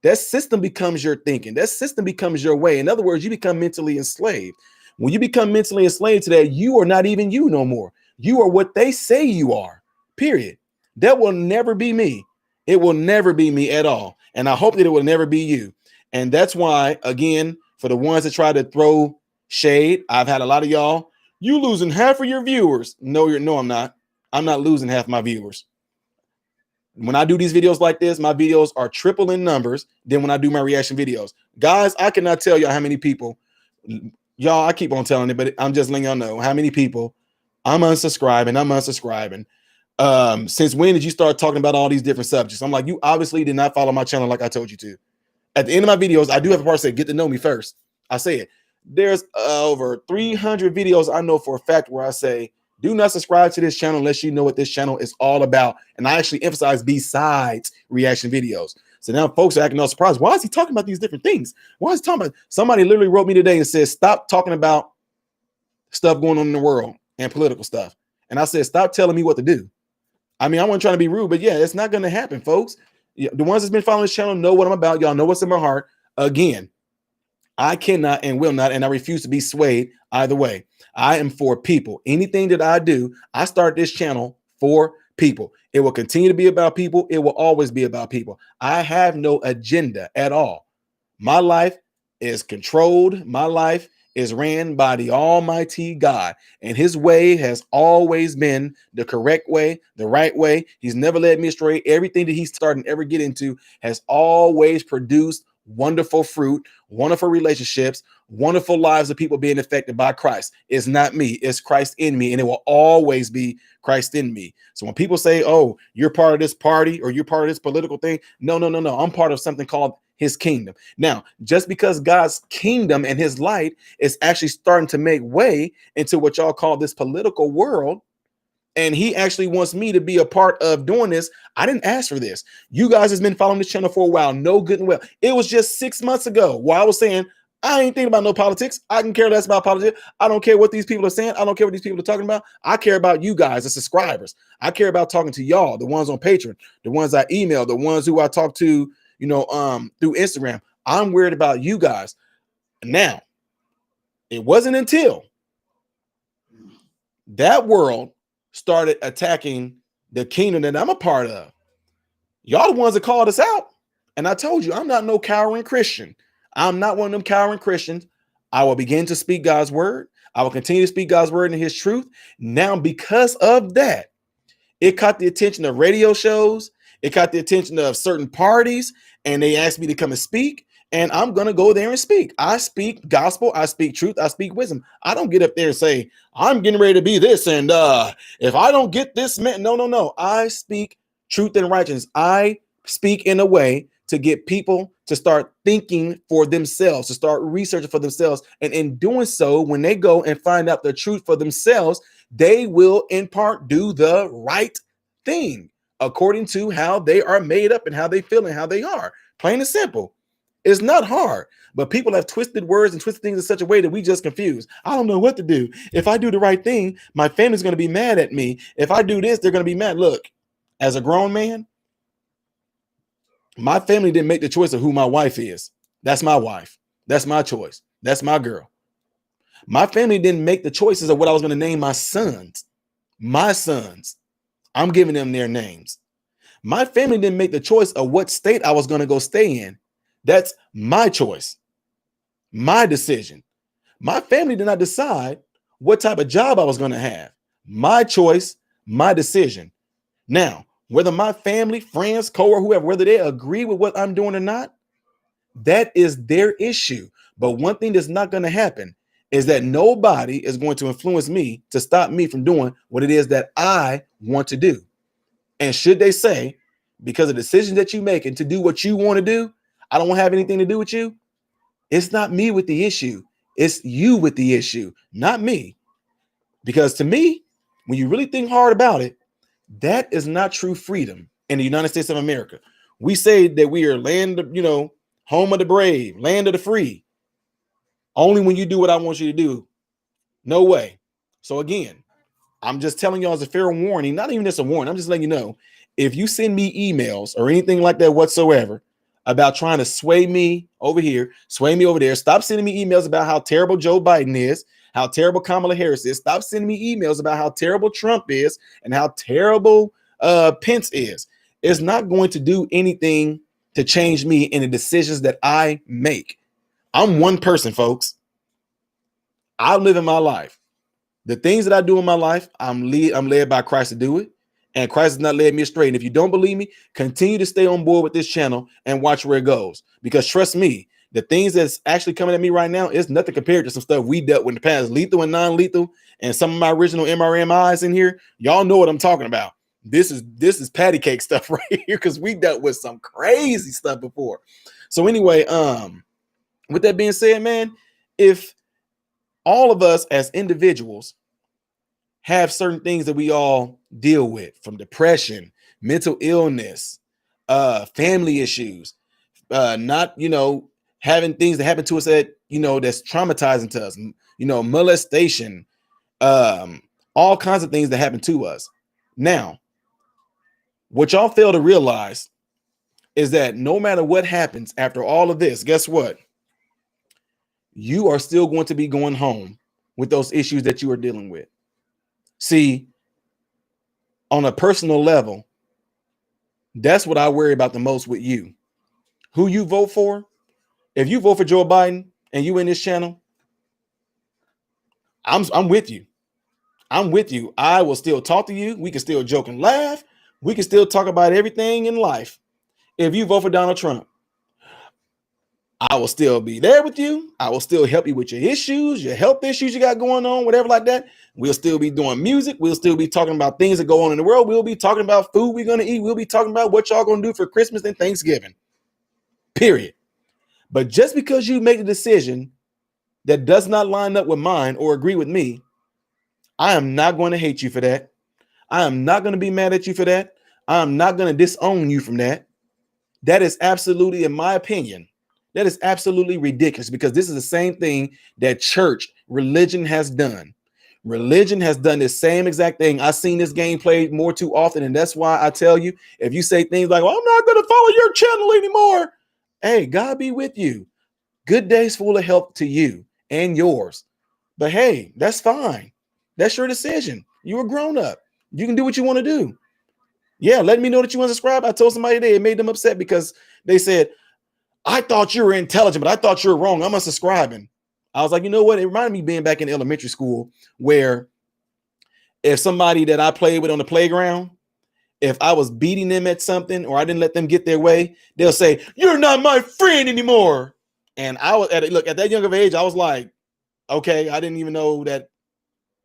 That system becomes your thinking. That system becomes your way. In other words, you become mentally enslaved. When you become mentally enslaved to that, you are not even you no more. You are what they say you are, period. That will never be me. It will never be me at all. And I hope that it will never be you. And that's why, again, for the ones that try to throw shade, I've had a lot of y'all, you losing half of your viewers. No, I'm not. I'm not losing half my viewers. When I do these videos like this, my videos are triple in numbers than when I do my reaction videos. Guys, I cannot tell y'all how many people, y'all, I keep on telling it, but I'm just letting y'all know how many people I'm unsubscribing. Since when did you start talking about all these different subjects? I'm like, you obviously did not follow my channel like I told you to. At the end of my videos, I do have a part that say, get to know me first. I say it. There's over 300 videos I know for a fact where I say, do not subscribe to this channel unless you know what this channel is all about. And I actually emphasize besides reaction videos. So now folks are acting all surprised. Why is he talking about these different things? Why is he talking about? Somebody literally wrote me today and said, stop talking about stuff going on in the world and political stuff. And I said, stop telling me what to do. I mean, I wasn't trying to be rude, but yeah, it's not going to happen, folks. The ones that's been following this channel know what I'm about. Y'all know what's in my heart. Again, I cannot and will not, and I refuse to be swayed either way. I am for people. Anything that I do, I start this channel for people. It will continue to be about people. It will always be about people. I have no agenda at all. My life is controlled. My life is ran by the Almighty God, and his way has always been the correct way, the right way. He's never led me astray. Everything that he's starting to ever get into has always produced wonderful fruit, wonderful relationships, wonderful lives of people being affected by Christ. It's not me, it's Christ in me, and it will always be Christ in me. So when people say, oh, you're part of this party or you're part of this political thing, no. I'm part of something called his kingdom. Now, just because God's kingdom and his light is actually starting to make way into what y'all call this political world, and he actually wants me to be a part of doing this. I didn't ask for this. You guys has been following this channel for a while. No good and well. It was just 6 months ago while I was saying, I ain't thinking about no politics. I can care less about politics. I don't care what these people are saying. I don't care what these people are talking about. I care about you guys, the subscribers. I care about talking to y'all, the ones on Patreon, the ones I email, the ones who I talk to, through Instagram. I'm worried about you guys. Now, it wasn't until that world started attacking the kingdom that I'm a part of. Y'all the ones that called us out. And I told you, I'm not no cowering Christian. I'm not one of them cowering Christians. I will begin to speak God's word. I will continue to speak God's word and his truth. Now, because of that, it caught the attention of radio shows. It caught the attention of certain parties, and they asked me to come and speak. And I'm going to go there and speak. I speak gospel. I speak truth. I speak wisdom. I don't get up there and say, I'm getting ready to be this. And if I don't get this, man, no. I speak truth and righteousness. I speak in a way to get people to start thinking for themselves, to start researching for themselves. And in doing so, when they go and find out the truth for themselves, they will in part do the right thing according to how they are made up and how they feel and how they are. Plain and simple. It's not hard, but people have twisted words and twisted things in such a way that we just confuse. I don't know what to do. If I do the right thing, my family's going to be mad at me. If I do this, they're going to be mad. Look, as a grown man, my family didn't make the choice of who my wife is. That's my wife. That's my choice. That's my girl. My family didn't make the choices of what I was going to name my sons. My sons, I'm giving them their names. My family didn't make the choice of what state I was going to go stay in. That's my choice, my decision. My family did not decide what type of job I was going to have. My choice, my decision. Now, whether my family, friends, co-worker, whoever, whether they agree with what I'm doing or not, that is their issue. But one thing that's not going to happen is that nobody is going to influence me to stop me from doing what it is that I want to do. And should they say, because of decisions that you make and to do what you want to do, I don't have anything to do with you, it's not me with the issue. It's you with the issue, not me. Because to me, when you really think hard about it, that is not true freedom in the United States of America. We say that we are land, home of the brave, land of the free. Only when you do what I want you to do. No way. So again, I'm just telling y'all as a fair warning, not even as a warning. I'm just letting you know, if you send me emails or anything like that whatsoever about trying to sway me over here, sway me over there, stop sending me emails about how terrible Joe Biden is, how terrible Kamala Harris is. Stop sending me emails about how terrible Trump is and how terrible Pence is. It's not going to do anything to change me in the decisions that I make. I'm one person, folks. I live in my life. The things that I do in my life, I'm led by Christ to do it. And Christ has not led me astray. And if you don't believe me, continue to stay on board with this channel and watch where it goes. Because trust me, the things that's actually coming at me right now is nothing compared to some stuff we dealt with in the past, lethal and non-lethal. And some of my original MRMIs in here, y'all know what I'm talking about. This is patty cake stuff right here because we dealt with some crazy stuff before. So anyway, with that being said, man, if all of us as individuals have certain things that we all deal with, from depression, mental illness, family issues, not, having things that happen to us that, that's traumatizing to us, molestation, all kinds of things that happen to us. Now, what y'all fail to realize is that no matter what happens after all of this, guess what? You are still going to be going home with those issues that you are dealing with. See, on a personal level, that's what I worry about the most with you. Who you vote for? If you vote for Joe Biden and you in this channel, I'm with you. I'm with you. I will still talk to you. We can still joke and laugh. We can still talk about everything in life. If you vote for Donald Trump, I will still be there with you. I will still help you with your issues, your health issues you got going on, whatever like that. We'll still be doing music. We'll still be talking about things that go on in the world. We'll be talking about food we're going to eat. We'll be talking about what y'all going to do for Christmas and Thanksgiving. Period. But just because you make a decision that does not line up with mine or agree with me, I am not going to hate you for that. I am not going to be mad at you for that. I am not going to disown you from that. That is absolutely, in my opinion, that is absolutely ridiculous, because this is the same thing that religion has done. Religion has done the same exact thing. I've seen this game played more too often. And that's why I tell you, if you say things like, well, I'm not going to follow your channel anymore. Hey, God be with you. Good days full of health to you and yours. But hey, that's fine. That's your decision. You're a grown up. You can do what you want to do. Yeah, let me know that you unsubscribe. I told somebody today, it made them upset because they said, I thought you were intelligent, but I thought you were wrong. I'm unsubscribing. I was like, you know what? It reminded me of being back in elementary school, where if somebody that I played with on the playground, if I was beating them at something or I didn't let them get their way, they'll say, you're not my friend anymore. And I was at that young of age, I was like, okay, I didn't even know that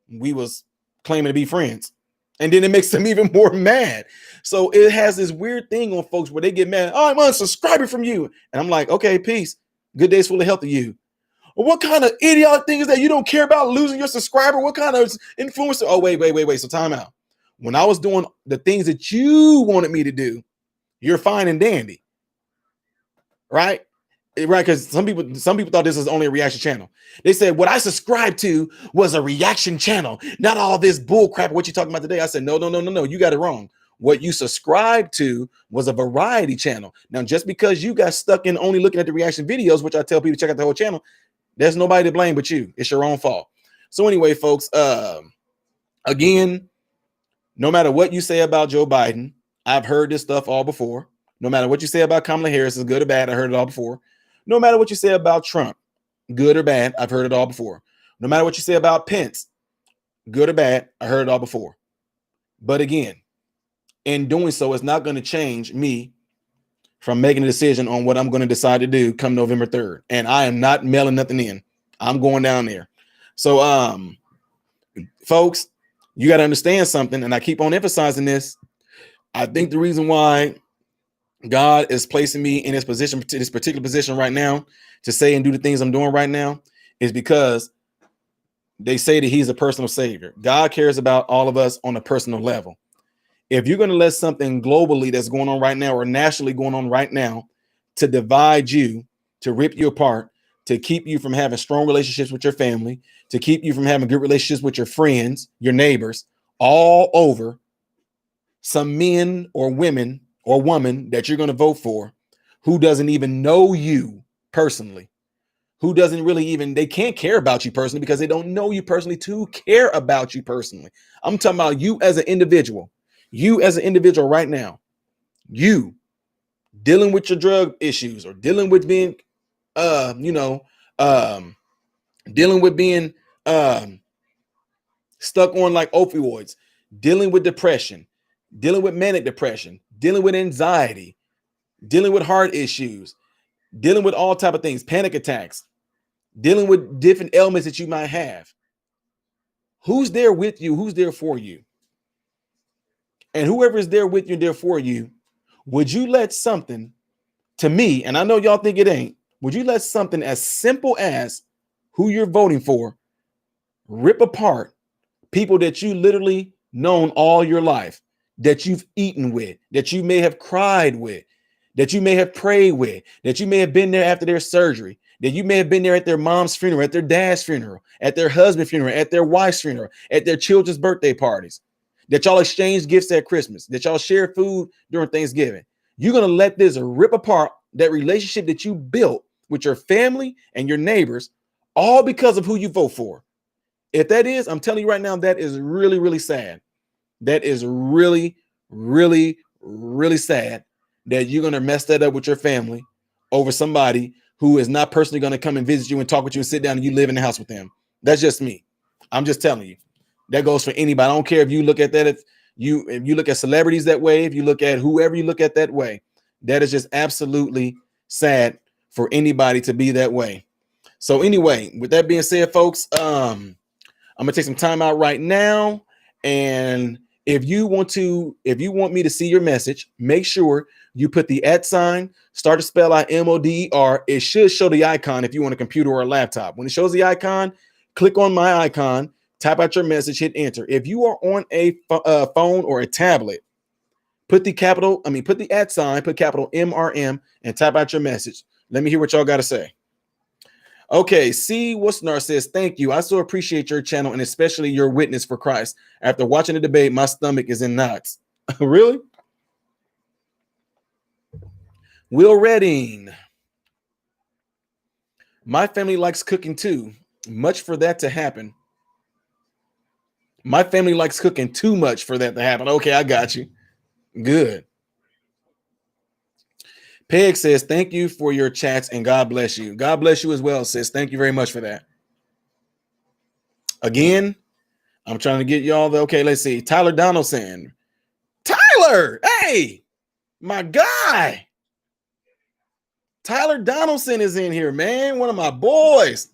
we was claiming to be friends. And then it makes them even more mad. So it has this weird thing on folks where they get mad. Oh, I'm unsubscribing from you. And I'm like, okay, peace. Good days full of health to you. Well, what kind of idiotic thing is that? You don't care about losing your subscriber? What kind of influencer? Oh, wait. So time out. When I was doing the things that you wanted me to do, you're fine and dandy. Right? Right, because some people thought this was only a reaction channel. They said what I subscribed to was a reaction channel, not all this bull crap. What you talking about today? I said, no, you got it wrong. What you subscribed to was a variety channel. Now, just because you got stuck in only looking at the reaction videos, which I tell people to check out the whole channel, There's nobody to blame but you. It's your own fault. So anyway, folks, again, no matter what you say about Joe Biden, I've heard this stuff all before. No matter what you say about Kamala Harris, is good or bad, I heard it all before. No matter what you say about Trump, good or bad, I've heard it all before. No matter what you say about Pence, good or bad, I heard it all before. But again, in doing so, it's not going to change me from making a decision on what I'm going to decide to do come November 3rd. And I am not mailing nothing in. I'm going down there. So, folks, you got to understand something. And I keep on emphasizing this. I think the reason why God is placing me in this position, this particular position right now, to say and do the things I'm doing right now, is because they say that he's a personal savior. God cares about all of us on a personal level. If you're going to let something globally that's going on right now or nationally going on right now to divide you, to rip you apart, to keep you from having strong relationships with your family, to keep you from having good relationships with your friends, your neighbors, all over some men or women or woman that you're going to vote for who doesn't even know you personally, who doesn't really even, they can't care about you personally because they don't know you personally to care about you personally. I'm talking about you as an individual. You as an individual right now, you dealing with your drug issues or dealing with being, dealing with being stuck on like opioids, dealing with depression, dealing with manic depression, dealing with anxiety, dealing with heart issues, dealing with all type of things, panic attacks, dealing with different ailments that you might have. Who's there with you? Who's there for you? And whoever is there with you and there for you, would you let something, to me, and I know y'all think it ain't, would you let something as simple as who you're voting for rip apart people that you literally known all your life, that you've eaten with, that you may have cried with, that you may have prayed with, that you may have been there after their surgery, that you may have been there at their mom's funeral, at their dad's funeral, at their husband's funeral, at their wife's funeral, at their children's birthday parties, that y'all exchanged gifts at Christmas, that y'all share food during Thanksgiving. You're going to let this rip apart that relationship that you built with your family and your neighbors, all because of who you vote for. If that is, I'm telling you right now, that is really, really sad. That is really, really, really sad that you're going to mess that up with your family over somebody who is not personally going to come and visit you and talk with you and sit down and you live in the house with them. That's just me. I'm just telling you. That goes for anybody. I don't care if you look at that, if you look at celebrities that way, if you look at whoever you look at that way, that is just absolutely sad for anybody to be that way. So anyway, with that being said, folks, I'm gonna take some time out right now. And if you want me to see your message, make sure you put the @, start to spell out MODER. It should show the icon if you want a computer or a laptop. When it shows the icon, click on my icon, type out your message, hit enter. If you are on a phone or a tablet, put the @, put capital MRM and type out your message. Let me hear what y'all got to say. Okay, see What's says, thank you. I so appreciate your channel and especially your witness for Christ. After watching the debate, my stomach is in knots. Really? Will Redding. My family likes cooking too. Much for that to happen. My family likes cooking too much for that to happen. Okay, I got you. Good. Peg says, thank you for your chats and God bless you. God bless you as well, sis. Thank you very much for that. Again, I'm trying to get y'all the, okay, let's see. Tyler Donaldson. Tyler, hey, my guy. Tyler Donaldson is in here, man. One of my boys.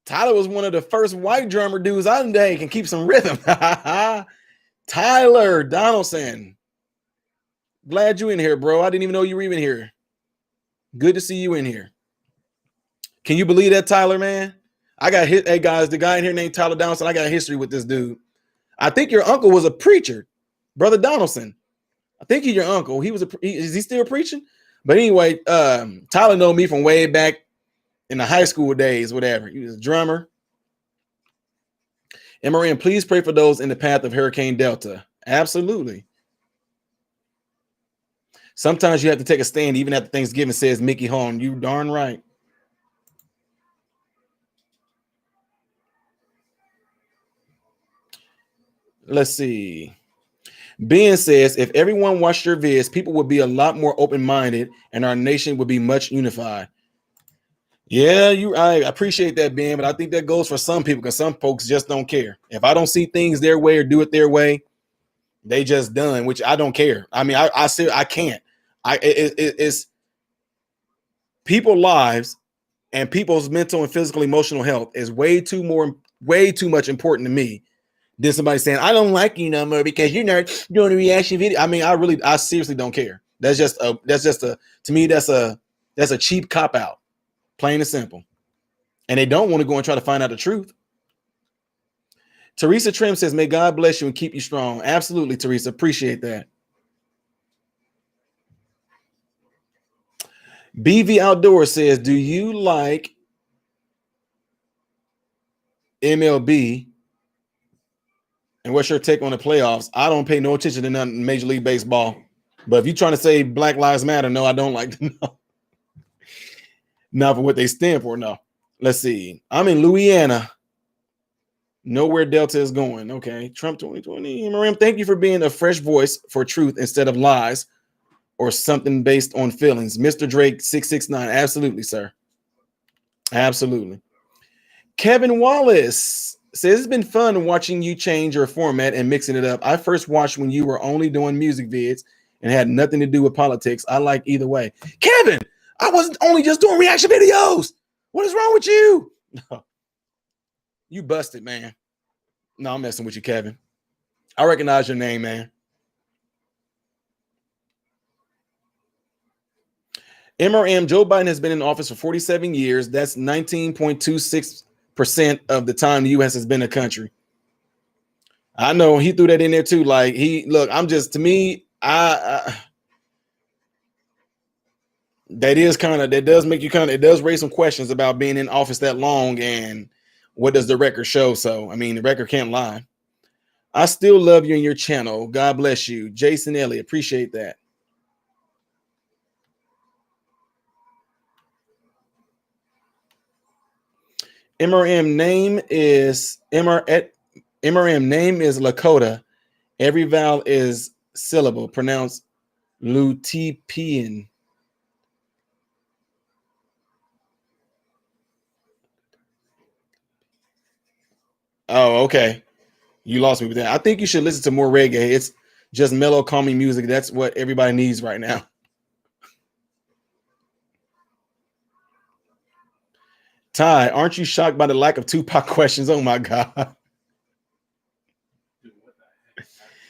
Tyler was one of the first white drummer dudes I know can keep some rhythm. Tyler Donaldson. Glad you in here, bro. I didn't even know you were even here. Good to see you in here. Can you believe that, Tyler, man? I got hit. Hey, guys, the guy in here named Tyler Donaldson, I got a history with this dude. I think your uncle was a preacher, Brother Donaldson. I think he's your uncle. Is he still preaching? But anyway, Tyler know me from way back in the high school days, whatever. He was a drummer. And Marian, please pray for those in the path of Hurricane Delta. Absolutely. Sometimes you have to take a stand, even after Thanksgiving, says Mickey Hone. You darn right. Let's see. Ben says, if everyone watched your vids, people would be a lot more open-minded and our nation would be much unified. Yeah, I appreciate that, Ben, but I think that goes for some people because some folks just don't care. If I don't see things their way or do it their way, they just done, which I don't care. I mean, I say I can't. It's people's lives and people's mental and physical emotional health is way too much important to me than somebody saying I don't like you no more because you're not doing a reaction video. I mean, I seriously don't care. That's just a to me that's a cheap cop out, plain and simple. And they don't want to go and try to find out the truth. Teresa Trim says, may God bless you and keep you strong. Absolutely, Teresa. Appreciate that. BV Outdoor says, do you like MLB? And what's your take on the playoffs? I don't pay no attention to nothing in Major League Baseball. But if you're trying to say Black Lives Matter, no, I don't like them. No. Not for what they stand for, no. Let's see. I'm in Louisiana. Know where Delta is going. Okay. Trump 2020. Marim, thank you for being a fresh voice for truth instead of lies or something based on feelings. Mr. Drake 669. Absolutely, sir. Absolutely. Kevin Wallace says it's been fun watching you change your format and mixing it up. I first watched when you were only doing music vids and had nothing to do with politics. I like either way. Kevin, I wasn't only just doing reaction videos. What is wrong with you? No. You busted, man. No, I'm messing with you, Kevin. I recognize your name, man. MRM, Joe Biden has been in office for 47 years. That's 19.26% of the time the U.S. has been a country. I know he threw that in there too. Like that does raise some questions about being in office that long and what does the record show? So, I mean, the record can't lie. I still love you and your channel. God bless you. Jason Elliott, appreciate that. MRM name is Lakota. Every vowel is syllable, pronounced Lutipian. Oh, okay. You lost me with that. I think you should listen to more reggae. It's just mellow, calming music. That's what everybody needs right now. Ty, aren't you shocked by the lack of Tupac questions? Oh my God.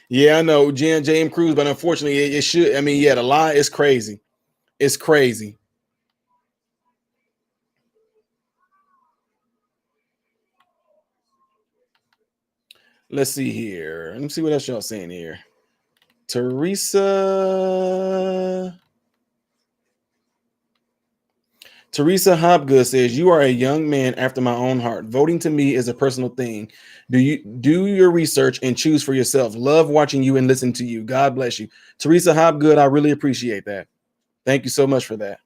Yeah, I know, J.M. Cruz, but unfortunately, it should. I mean, yeah, the lie is crazy. It's crazy. Let's see here. Let me see what else y'all saying here. Teresa Hopgood says, you are a young man after my own heart. Voting to me is a personal thing. Do your research and choose for yourself. Love watching you and listen to you. God bless you. Teresa Hopgood, I really appreciate that. Thank you so much for that.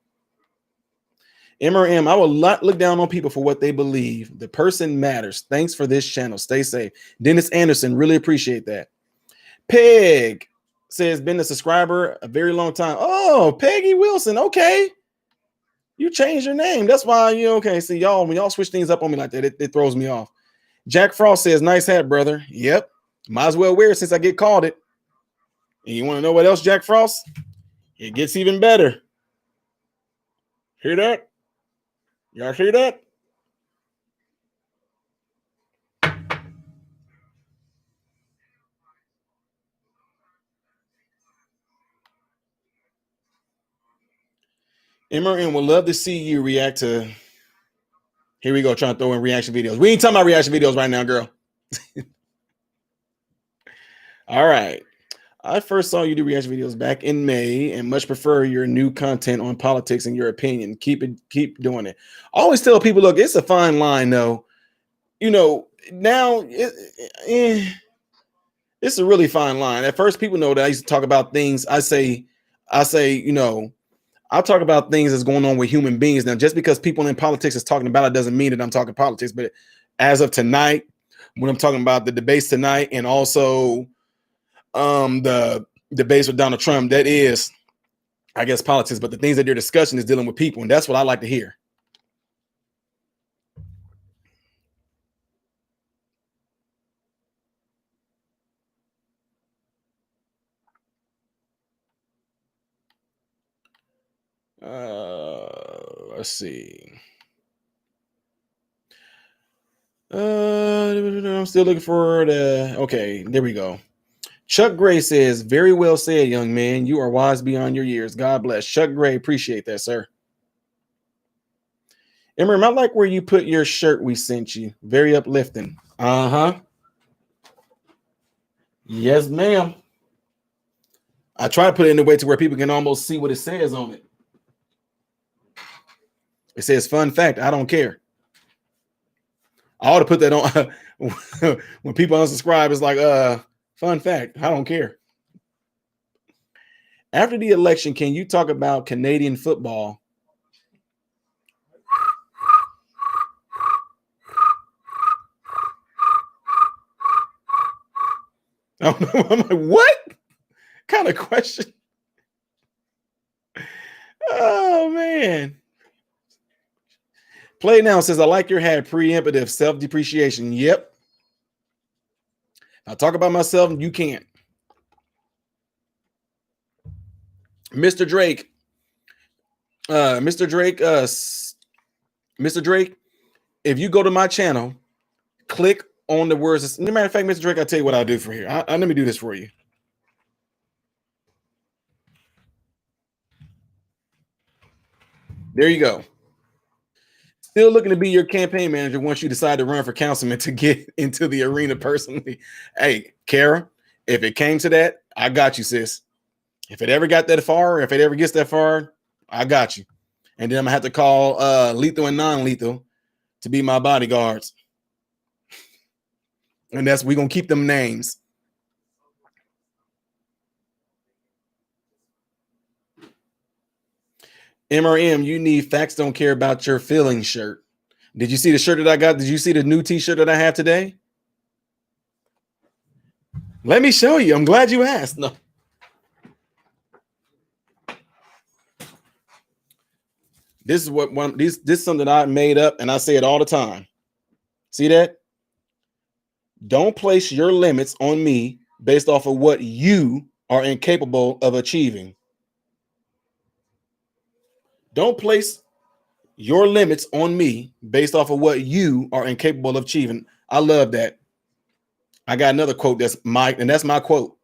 MRM, I will not look down on people for what they believe. The person matters. Thanks for this channel. Stay safe. Dennis Anderson, really appreciate that. Peg says, been a subscriber a very long time. Oh, Peggy Wilson. Okay. You changed your name. That's why you okay. See, y'all, when y'all switch things up on me like that, it throws me off. Jack Frost says, nice hat, brother. Yep. Might as well wear it since I get called it. And you want to know what else, Jack Frost? It gets even better. Hear that? Y'all hear that? MRN would love to see you react to. Here we go, trying to throw in reaction videos. We ain't talking about reaction videos right now, girl. All right. I first saw you do reaction videos back in May and much prefer your new content on politics and your opinion. Keep doing it. I always tell people, look, it's a fine line, though. You know, now it's a really fine line. At first, people know that I used to talk about things. I say, you know, I'll talk about things that's going on with human beings. Now, just because people in politics is talking about it doesn't mean that I'm talking politics. But as of tonight, when I'm talking about the debates tonight and also the debates with Donald Trump. That is, I guess, politics, but the things that they're discussing is dealing with people, and that's what I like to hear. Let's see. I'm still looking for the. Okay, there we go. Chuck Gray says, "Very well said, young man. You are wise beyond your years. God bless." Chuck Gray, appreciate that, sir. Eminem, I like where you put your shirt we sent you. Very uplifting. Uh-huh. Yes, ma'am. I try to put it in a way to where people can almost see what it says on it. It says, "Fun fact, I don't care." I ought to put that on when people unsubscribe. It's like, fun fact, I don't care. After the election, can you talk about Canadian football? I'm like, what kind of question? Oh man. Play now says, "I like your hat, preemptive self-depreciation." Yep. I talk about myself, you can't. Mr. Drake. Mr. Drake, Mr. Drake, if you go to my channel, click on the words. As a matter of fact, Mr. Drake, I'll tell you what I'll do for here. Let me do this for you. There you go. Still looking to be your campaign manager once you decide to run for councilman to get into the arena personally. Hey, Kara, if it came to that, I got you, sis. If it ever got that far, if it ever gets that far, I got you. And then I'm gonna have to call lethal and non-lethal to be my bodyguards. And that's we're gonna keep them names. MRM, you need facts, don't care about your feelings shirt. Did you see the shirt that I got? Did you see the new t-shirt that I have today? Let me show you. I'm glad you asked. No. This is what one this is something I made up and I say it all the time. See that? Don't place your limits on me based off of what you are incapable of achieving. Don't place your limits on me based off of what you are incapable of achieving. I love that. I got another quote that's my quote.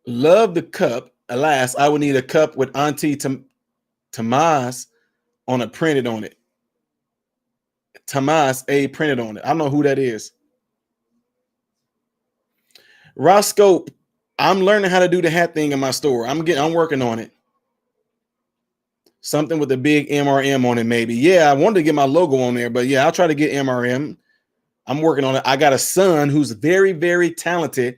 Love the cup. Alas, I would need a cup with Auntie Tomas on it printed on it. Tomas A printed on it. I don't know who that is. Roscope, I'm learning how to do the hat thing in my store. I'm working on it. Something with a big MRM on it, maybe. Yeah, I wanted to get my logo on there, but yeah, I'll try to get MRM. I'm working on it. I got a son who's very, very talented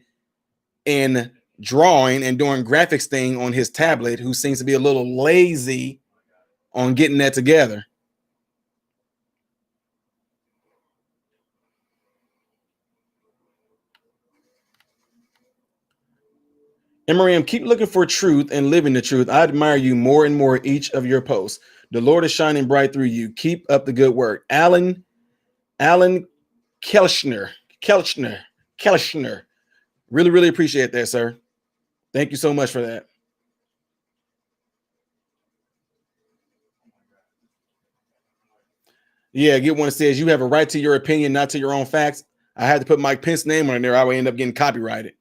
in drawing and doing graphics thing on his tablet, who seems to be a little lazy on getting that together. MRM, keep looking for truth and living the truth. I admire you more and more each of your posts. The Lord is shining bright through you. Keep up the good work. Alan Kelchner. Kelchner. Really, really appreciate that, sir. Thank you so much for that. Yeah, get one that says you have a right to your opinion, not to your own facts. I had to put Mike Pence's name on there. I would end up getting copyrighted.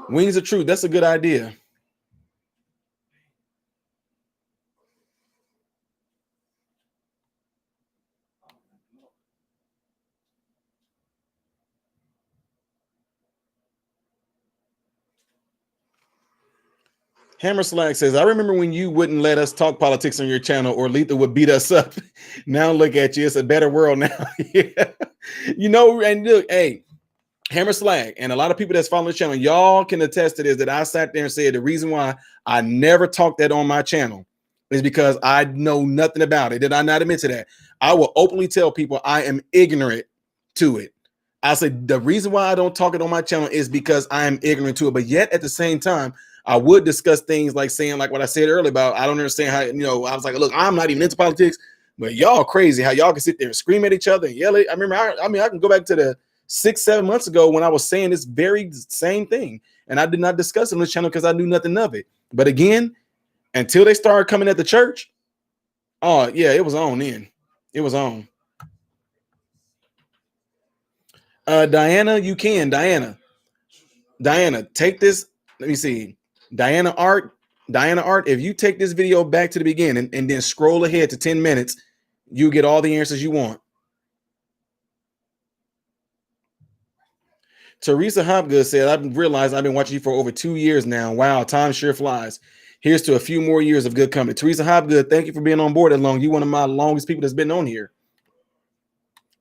Wings of Truth. That's a good idea. Hammer Slag says, I remember when you wouldn't let us talk politics on your channel or Lethal would beat us up. Now look at you. It's a better world now. Yeah. You know, and look, hey, Hammer Slag and a lot of people that's following the channel, y'all can attest to this, that I sat there and said the reason why I never talked that on my channel is because I know nothing about it. Did I not admit to that? I will openly tell people I am ignorant to it. I said the reason why I don't talk it on my channel is because I am ignorant to it. But yet at the same time, I would discuss things like saying, like what I said earlier about, I don't understand how, you know, I was like, look, I'm not even into politics, but y'all crazy how y'all can sit there and scream at each other and yell at. I remember, I mean, I can go back to the 6-7 months ago when I was saying this very same thing, and I did not discuss it on the channel because I knew nothing of it. But again, until they started coming at the church, oh yeah, it was on then. It was on. Diana, you can. Diana, take this. Let me see. Diana Art, if you take this video back to the beginning and then scroll ahead to 10 minutes, you get all the answers you want. Teresa Hopgood said, I've realized I've been watching you for over 2 years now. Wow, time sure flies. Here's to a few more years of good company. Teresa Hopgood, thank you for being on board that long. You're one of my longest people that's been on here.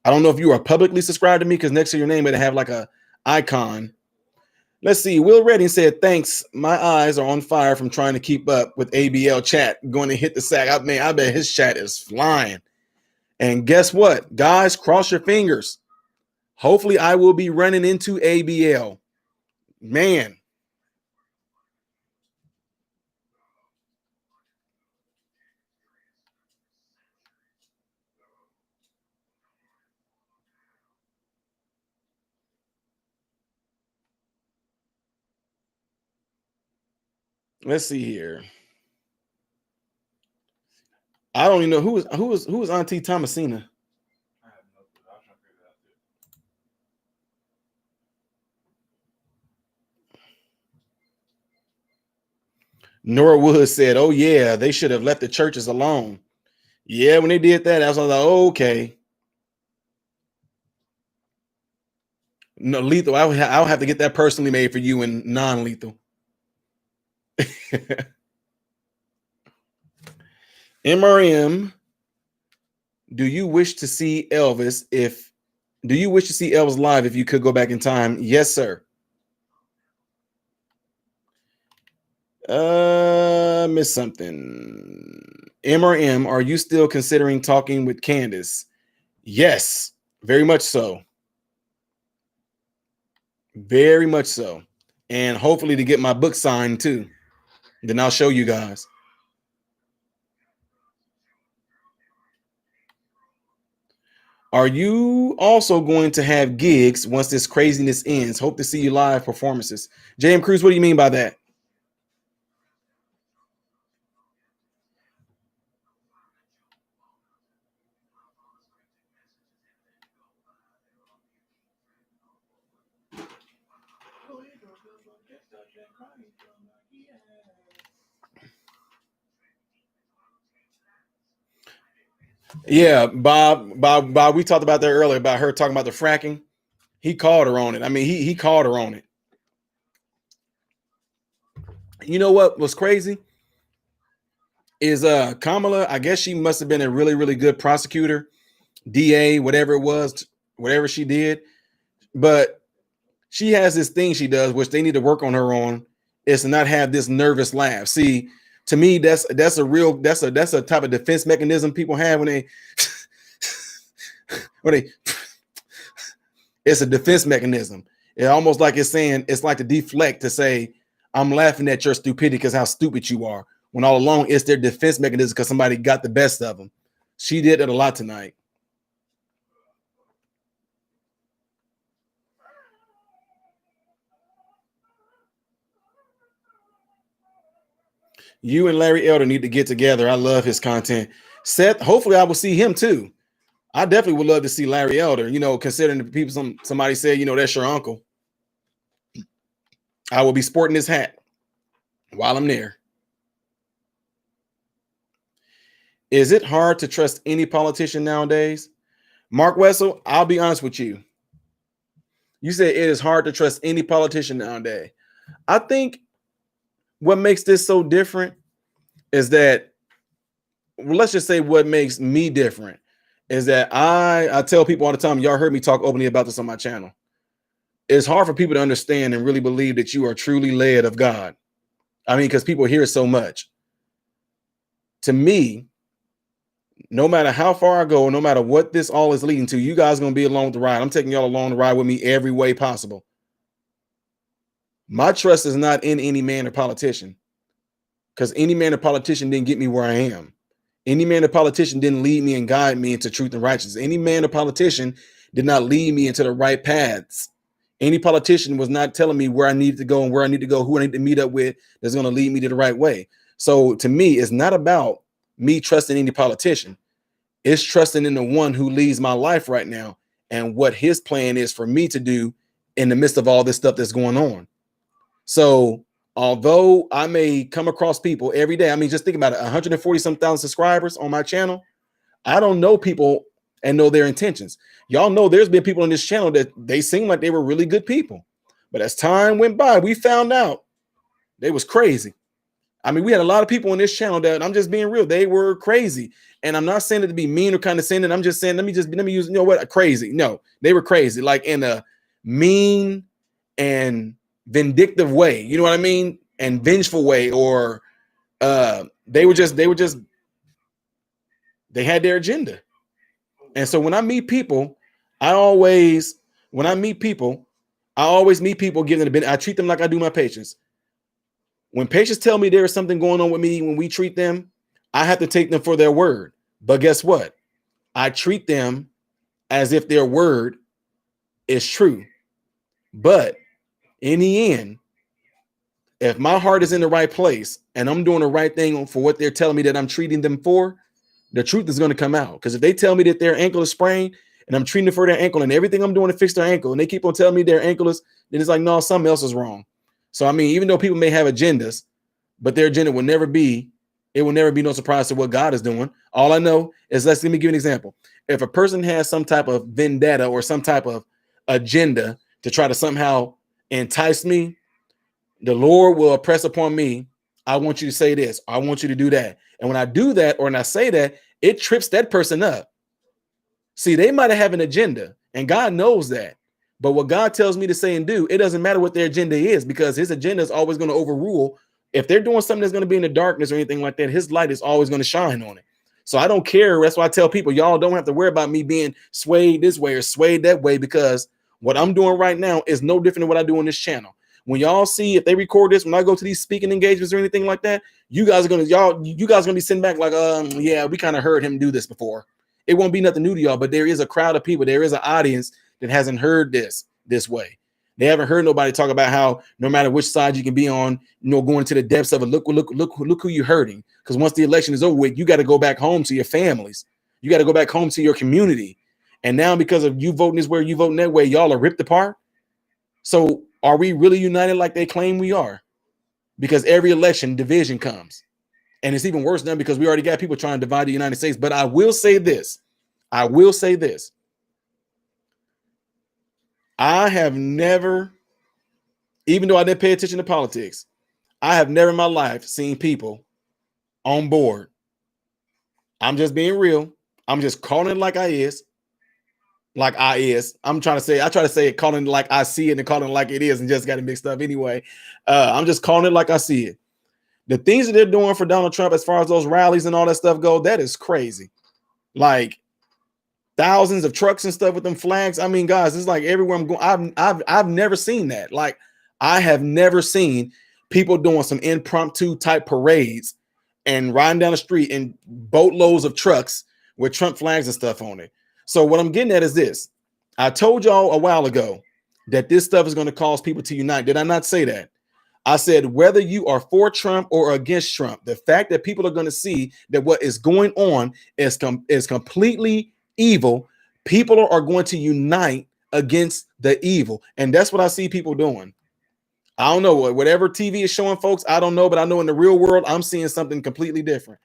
I don't know if you are publicly subscribed to me because next to your name, it'll have like a icon. Let's see. Will Redding said, thanks. My eyes are on fire from trying to keep up with ABL chat. Going to hit the sack. I mean, I bet his chat is flying. And guess what? Guys, cross your fingers. Hopefully I will be running into ABL. Man. Let's see here. I don't even know who is Auntie Thomasina. Nora Wood said, oh yeah, they should have left the churches alone. Yeah, when they did that, I was like, oh, okay. No, Lethal, I'll have to get that personally made for you and non-lethal. MRM, do you wish to see Elvis live if you could go back in time? Yes, sir. Miss something. MRM, are you still considering talking with Candace? Yes, very much so. Very much so. And hopefully to get my book signed too. Then I'll show you guys. Are you also going to have gigs once this craziness ends? Hope to see you live performances. JM Cruz, what do you mean by that? Yeah, Bob, we talked about that earlier about her talking about the fracking. He called her on it. I mean, he called her on it. You know what was crazy is Kamala, I guess she must have been a really, really good prosecutor, DA, whatever it was, whatever she did. But she has this thing she does, which they need to work on her on, is to not have this nervous laugh. See, to me, that's a type of defense mechanism people have when they it's a defense mechanism. It almost like it's saying, it's like to deflect, to say, I'm laughing at your stupidity because how stupid you are. When all along it's their defense mechanism because somebody got the best of them. She did it a lot tonight. You and Larry Elder need to get together. I love his content. Seth, hopefully I will see him too. I definitely would love to see Larry Elder, you know, considering the people, somebody said, you know, that's your uncle. I will be sporting his hat while I'm there. Is it hard to trust any politician nowadays? Mark Wessel, I'll be honest with you. You said it is hard to trust any politician nowadays. I think what makes this so different is that, well, let's just say what makes me different is that I tell people all the time, y'all heard me talk openly about this on my channel. It's hard for people to understand and really believe that you are truly led of God. I mean, because people hear so much. To me, no matter how far I go, no matter what this all is leading to, you guys are going to be along the ride. I'm taking y'all along the ride with me every way possible. My trust is not in any man or politician, because any man or politician didn't get me where I am. Any man or politician didn't lead me and guide me into truth and righteousness. Any man or politician did not lead me into the right paths. Any politician was not telling me where I needed to go and where I need to go, who I need to meet up with that's going to lead me to the right way. So to me, it's not about me trusting any politician. It's trusting in the one who leads my life right now and what his plan is for me to do in the midst of all this stuff that's going on. So although I may come across people every day, I mean, just think about it, 140 some thousand subscribers on my channel. I don't know people and know their intentions. Y'all know there's been people on this channel that they seem like they were really good people. But as time went by, we found out they was crazy. I mean, we had a lot of people on this channel that, I'm just being real, they were crazy. And I'm not saying it to be mean or condescending. I'm just saying, let me use, you know what, crazy. No, they were crazy, like in a mean and vindictive way, you know what I mean? And vengeful way, or they had their agenda. And so when I meet people, I always meet people, give them I treat them like I do my patients. When patients tell me there is something going on with me, when we treat them, I have to take them for their word. But guess what? I treat them as if their word is true. But in the end, if my heart is in the right place and I'm doing the right thing for what they're telling me that I'm treating them for, the truth is going to come out. Because if they tell me that their ankle is sprained and I'm treating them for their ankle and everything I'm doing to fix their ankle, and they keep on telling me their ankle is, then it's like, no, something else is wrong. So, I mean, even though people may have agendas, but their agenda will never be no surprise to what God is doing. All I know is, let me give you an example. If a person has some type of vendetta or some type of agenda to try to somehow entice me, the Lord will impress upon me, I want you to say this, I want you to do that. And when I do that, or when I say that, it trips that person up. See, they might have an agenda, and God knows that. But what God tells me to say and do, it doesn't matter what their agenda is, because his agenda is always going to overrule. If they're doing something that's going to be in the darkness or anything like that, his light is always going to shine on it. So I don't care. That's why I tell people, y'all don't have to worry about me being swayed this way or swayed that way, because what I'm doing right now is no different than what I do on this channel. When y'all see, if they record this, when I go to these speaking engagements or anything like that, you guys are gonna be sitting back like, yeah, we kind of heard him do this before. It won't be nothing new to y'all, but there is a crowd of people, there is an audience that hasn't heard this way. They haven't heard nobody talk about how no matter which side you can be on, going to the depths of it. Look who you're hurting. Because once the election is over with, you got to go back home to your families. You got to go back home to your community. And now, because of you voting this way, you voting that way, y'all are ripped apart. So are we really united like they claim we are? Because every election, division comes. And it's even worse now because we already got people trying to divide the United States. But I will say this. I have never, even though I didn't pay attention to politics, I have never in my life seen people on board. I'm just being real. I'm just calling it like I is. I try to say it, calling it like I see it and calling it like it is, and just got it mixed up anyway. I'm just calling it like I see it. The things that they're doing for Donald Trump, as far as those rallies and all that stuff go, that is crazy. Like thousands of trucks and stuff with them flags. I mean, guys, it's like everywhere I'm going. I've never seen that. Like, I have never seen people doing some impromptu type parades and riding down the street in boatloads of trucks with Trump flags and stuff on it. So what I'm getting at is this. I told y'all a while ago that this stuff is going to cause people to unite. Did I not say that? I said, whether you are for Trump or against Trump, the fact that people are going to see that what is going on is completely evil, people are going to unite against the evil. And that's what I see people doing. I don't know, whatever TV is showing folks, I don't know, but I know in the real world, I'm seeing something completely different.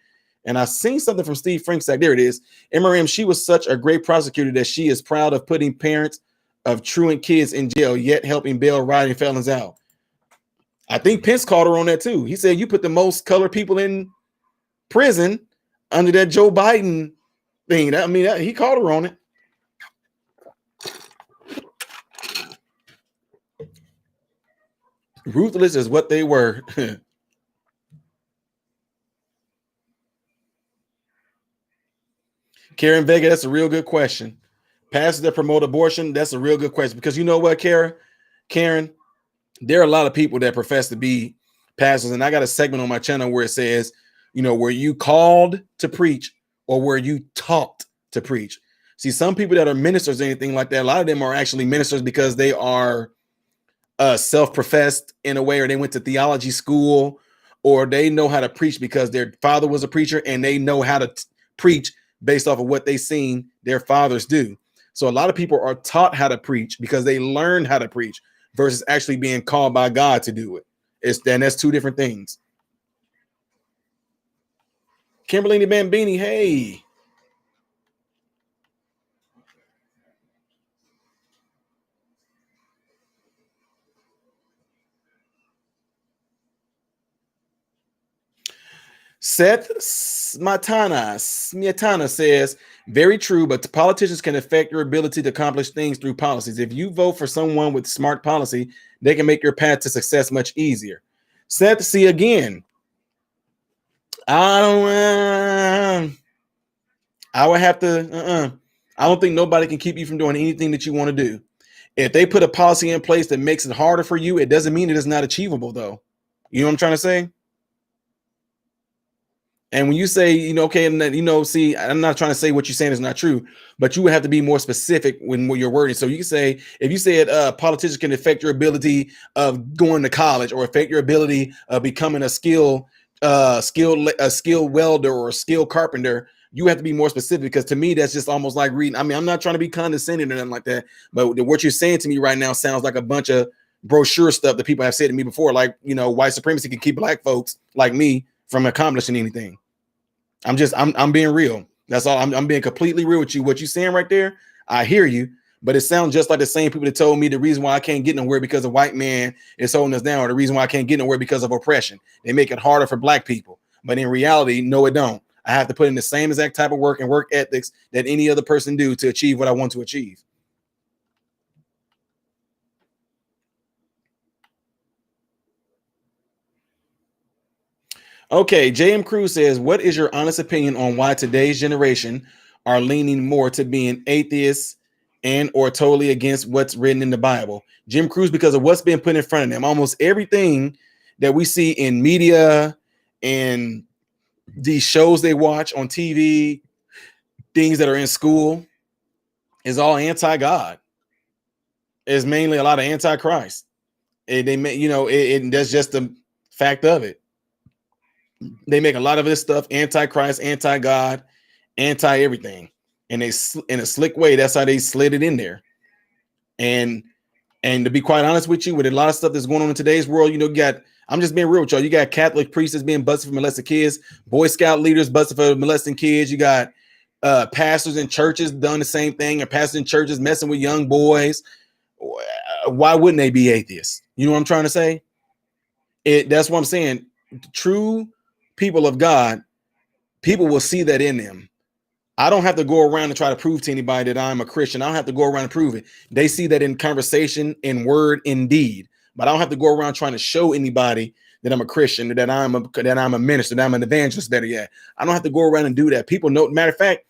And I seen something from Steve Franksack. There it is. MRM, she was such a great prosecutor that she is proud of putting parents of truant kids in jail, yet helping bail riding felons out. I think Pence called her on that too. He said, you put the most colored people in prison under that Joe Biden thing. He called her on it. Ruthless is what they were. Karen Vega, that's a real good question. Pastors that promote abortion, that's a real good question. Because you know what, Karen, there are a lot of people that profess to be pastors, and I got a segment on my channel where it says, were you called to preach or were you taught to preach? See, some people that are ministers or anything like that, a lot of them are actually ministers because they are self-professed in a way, or they went to theology school, or they know how to preach because their father was a preacher and they know how to preach based off of what they seen their fathers do. So a lot of people are taught how to preach because they learned how to preach versus actually being called by God to do it. That's two different things. Kimberly Bambini, hey. Seth Smiatana says, very true, but politicians can affect your ability to accomplish things through policies. If you vote for someone with smart policy, they can make your path to success much easier. Seth, see again, I would have to, I don't think nobody can keep you from doing anything that you want to do. If they put a policy in place that makes it harder for you, it doesn't mean it is not achievable, though. You know what I'm trying to say? And when you say, okay, and see, I'm not trying to say what you're saying is not true, but you would have to be more specific when you're wording. So you can say, if you said politicians can affect your ability of going to college or affect your ability of becoming a skilled welder or a skilled carpenter, you have to be more specific, because to me, that's just almost like reading. I mean, I'm not trying to be condescending or nothing like that, but what you're saying to me right now sounds like a bunch of brochure stuff that people have said to me before, like, white supremacy can keep black folks like me from accomplishing anything. I'm being real. That's all. I'm being completely real with you. What you're saying right there, I hear you, but it sounds just like the same people that told me the reason why I can't get nowhere because a white man is holding us down, or the reason why I can't get nowhere because of oppression. They make it harder for black people. But in reality, no, it don't. I have to put in the same exact type of work and work ethics that any other person do to achieve what I want to achieve. Okay, JM Cruz says, what is your honest opinion on why today's generation are leaning more to being atheists and or totally against what's written in the Bible? Jim Cruz, because of what's been put in front of them. Almost everything that we see in media and these shows they watch on TV, things that are in school, is all anti-God. It's mainly a lot of anti-Christ. They make, that's just the fact of it. They make a lot of this stuff anti-Christ, anti-God, anti-everything, and they in a slick way. That's how they slid it in there. And to be quite honest with you, with a lot of stuff that's going on in today's world, I'm just being real with y'all. You got Catholic priests being busted for molesting kids, Boy Scout leaders busted for molesting kids. You got pastors in churches done the same thing, and pastors in churches messing with young boys. Why wouldn't they be atheists? You know what I'm trying to say? That's what I'm saying. True people of God, people will see that in them. I don't have to go around and try to prove to anybody that I'm a Christian. I don't have to go around and prove it. They see that in conversation, in word, in deed. But I don't have to go around trying to show anybody that I'm a Christian, that I'm a minister, that I'm an evangelist. Better yet, I don't have to go around and do that. People know. Matter of fact,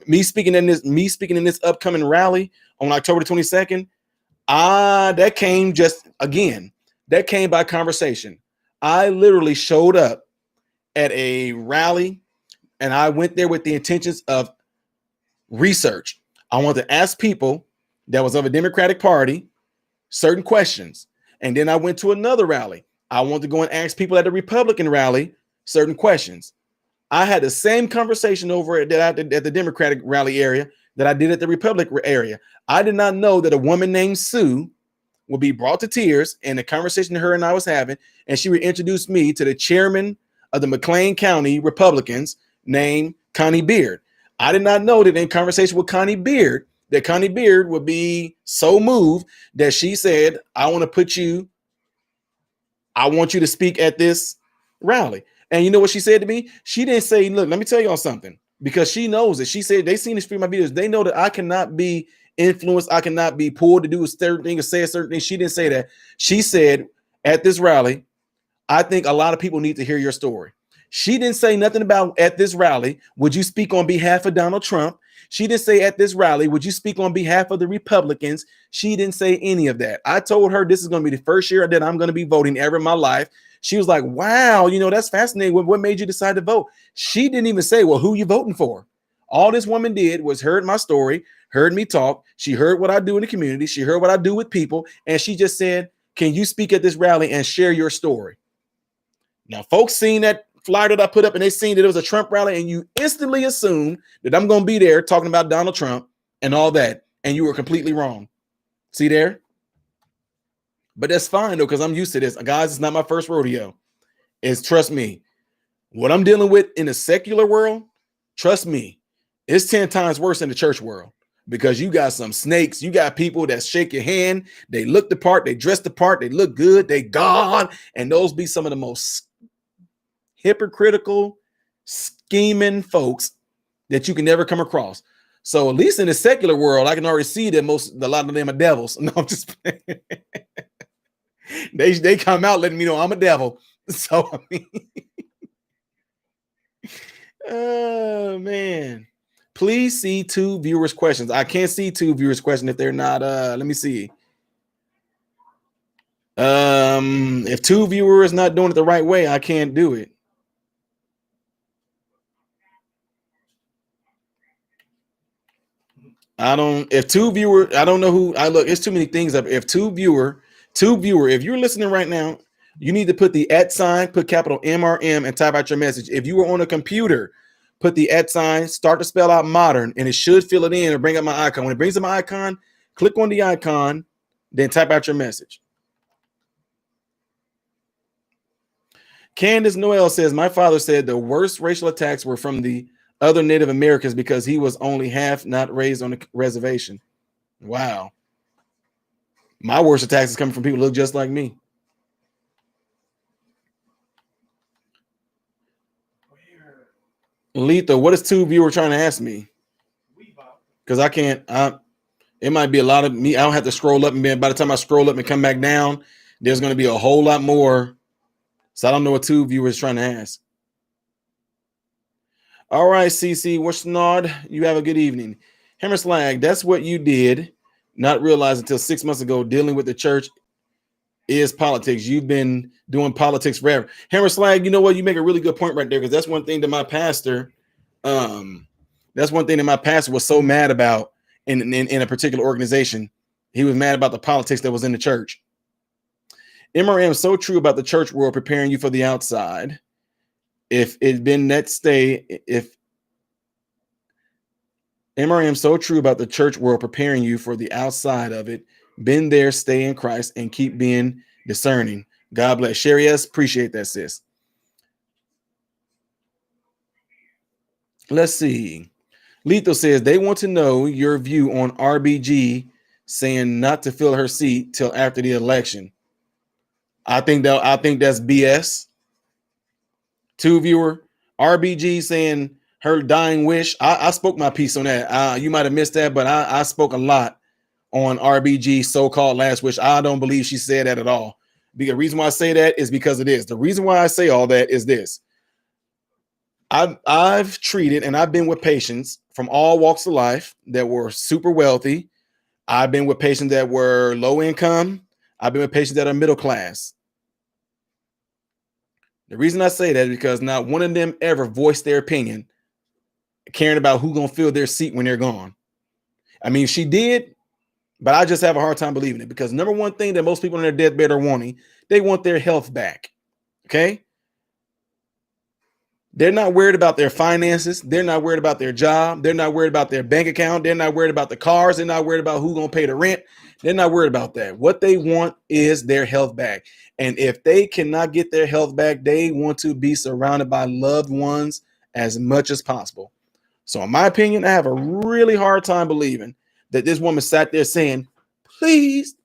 me speaking in this upcoming rally on October 22nd, that came by conversation. I literally showed up at a rally, and I went there with the intentions of research. I wanted to ask people that was of a Democratic Party certain questions. And then I went to another rally. I wanted to go and ask people at the Republican rally certain questions. I had the same conversation over at the Democratic rally area that I did at the Republican area. I did not know that a woman named Sue would be brought to tears in the conversation her and I was having, and she would introduce me to the chairman of the McLean County Republicans named Connie Beard. I did not know that in conversation with Connie Beard, that Connie Beard would be so moved that she said, I want to put you I want you to speak at this rally. And you know what she said to me? She didn't say, look, let me tell y'all something, because she knows it. She said they seen this through my videos. They know that I cannot be influenced. I cannot be pulled to do a certain thing or say a certain thing. She didn't say that. She said at this rally, I think a lot of people need to hear your story. She didn't say nothing about at this rally, would you speak on behalf of Donald Trump? She didn't say at this rally, would you speak on behalf of the Republicans? She didn't say any of that. I told her this is going to be the first year that I'm going to be voting ever in my life. She was like, wow, you know, that's fascinating. What made you decide to vote? She didn't even say, well, who you voting for? All this woman did was heard my story, heard me talk. She heard what I do in the community. She heard what I do with people. And she just said, can you speak at this rally and share your story? Now, folks seen that flyer that I put up and they seen that it was a Trump rally, and you instantly assume that I'm going to be there talking about Donald Trump and all that. And you were completely wrong. See there? But that's fine, though, because I'm used to this. Guys, it's not my first rodeo. It's, trust me, what I'm dealing with in the secular world, trust me, it's 10 times worse in the church world, because you got some snakes. You got people that shake your hand. They look the part. They dress the part. They look good. They God. And those be some of the most hypocritical, scheming folks that you can never come across. So at least in the secular world, I can already see that a lot of them are devils. No, I'm just they come out letting me know I'm a devil. So I mean, oh man. Please see 2 viewers' questions. I can't see 2 viewers' questions if they're not let me see. If 2 viewers not doing it the right way, I can't do it. I don't, if 2 viewer, I don't know who I look, it's too many things up. If 2 viewer, if you're listening right now, you need to put the @ put capital MRM and type out your message. If you were on a computer, put the @ start to spell out modern, and it should fill it in or bring up my icon. When it brings up my icon, click on the icon, then type out your message. Candace Noel says, my father said the worst racial attacks were from the other Native Americans because he was only half not raised on a reservation. Wow. My worst attacks is coming from people who look just like me. Letha, what is 2 viewer trying to ask me? Because I can't, it might be a lot of me. I don't have to scroll up, and by the time I scroll up and come back down, there's going to be a whole lot more. So I don't know what 2 viewers trying to ask. All right, CC, what's nod? You have a good evening. Hammer Slag, that's what you did, not realize until 6 months ago, dealing with the church is politics. You've been doing politics forever. Hammer Slag, you know what? You make a really good point right there, because that's one thing that my pastor, was so mad about in a particular organization. He was mad about the politics that was in the church. MRM is so true about the church world preparing you for the outside. If it's been that stay, if MRM so true about the church world preparing you for the outside of it, been there, stay in Christ, and keep being discerning. God bless. Sherry S., appreciate that, sis. Let's see. Lethal says they want to know your view on RBG saying not to fill her seat till after the election. I think that's BS. 2 viewer, RBG saying her dying wish. I spoke my piece on that. You might have missed that, but I spoke a lot on RBG's so-called last wish. I don't believe she said that at all. The reason why I say that is because it is. The reason why I say all that is this. I've treated and I've been with patients from all walks of life that were super wealthy. I've been with patients that were low income. I've been with patients that are middle class. The reason I say that is because not one of them ever voiced their opinion caring about who's going to fill their seat when they're gone. I mean, she did, but I just have a hard time believing it, because number one thing that most people on their deathbed are wanting, they want their health back. Okay. They're not worried about their finances. They're not worried about their job. They're not worried about their bank account. They're not worried about the cars. They're not worried about who's going to pay the rent. They're not worried about that. What they want is their health back. And if they cannot get their health back, they want to be surrounded by loved ones as much as possible. So in my opinion, I have a really hard time believing that this woman sat there saying, please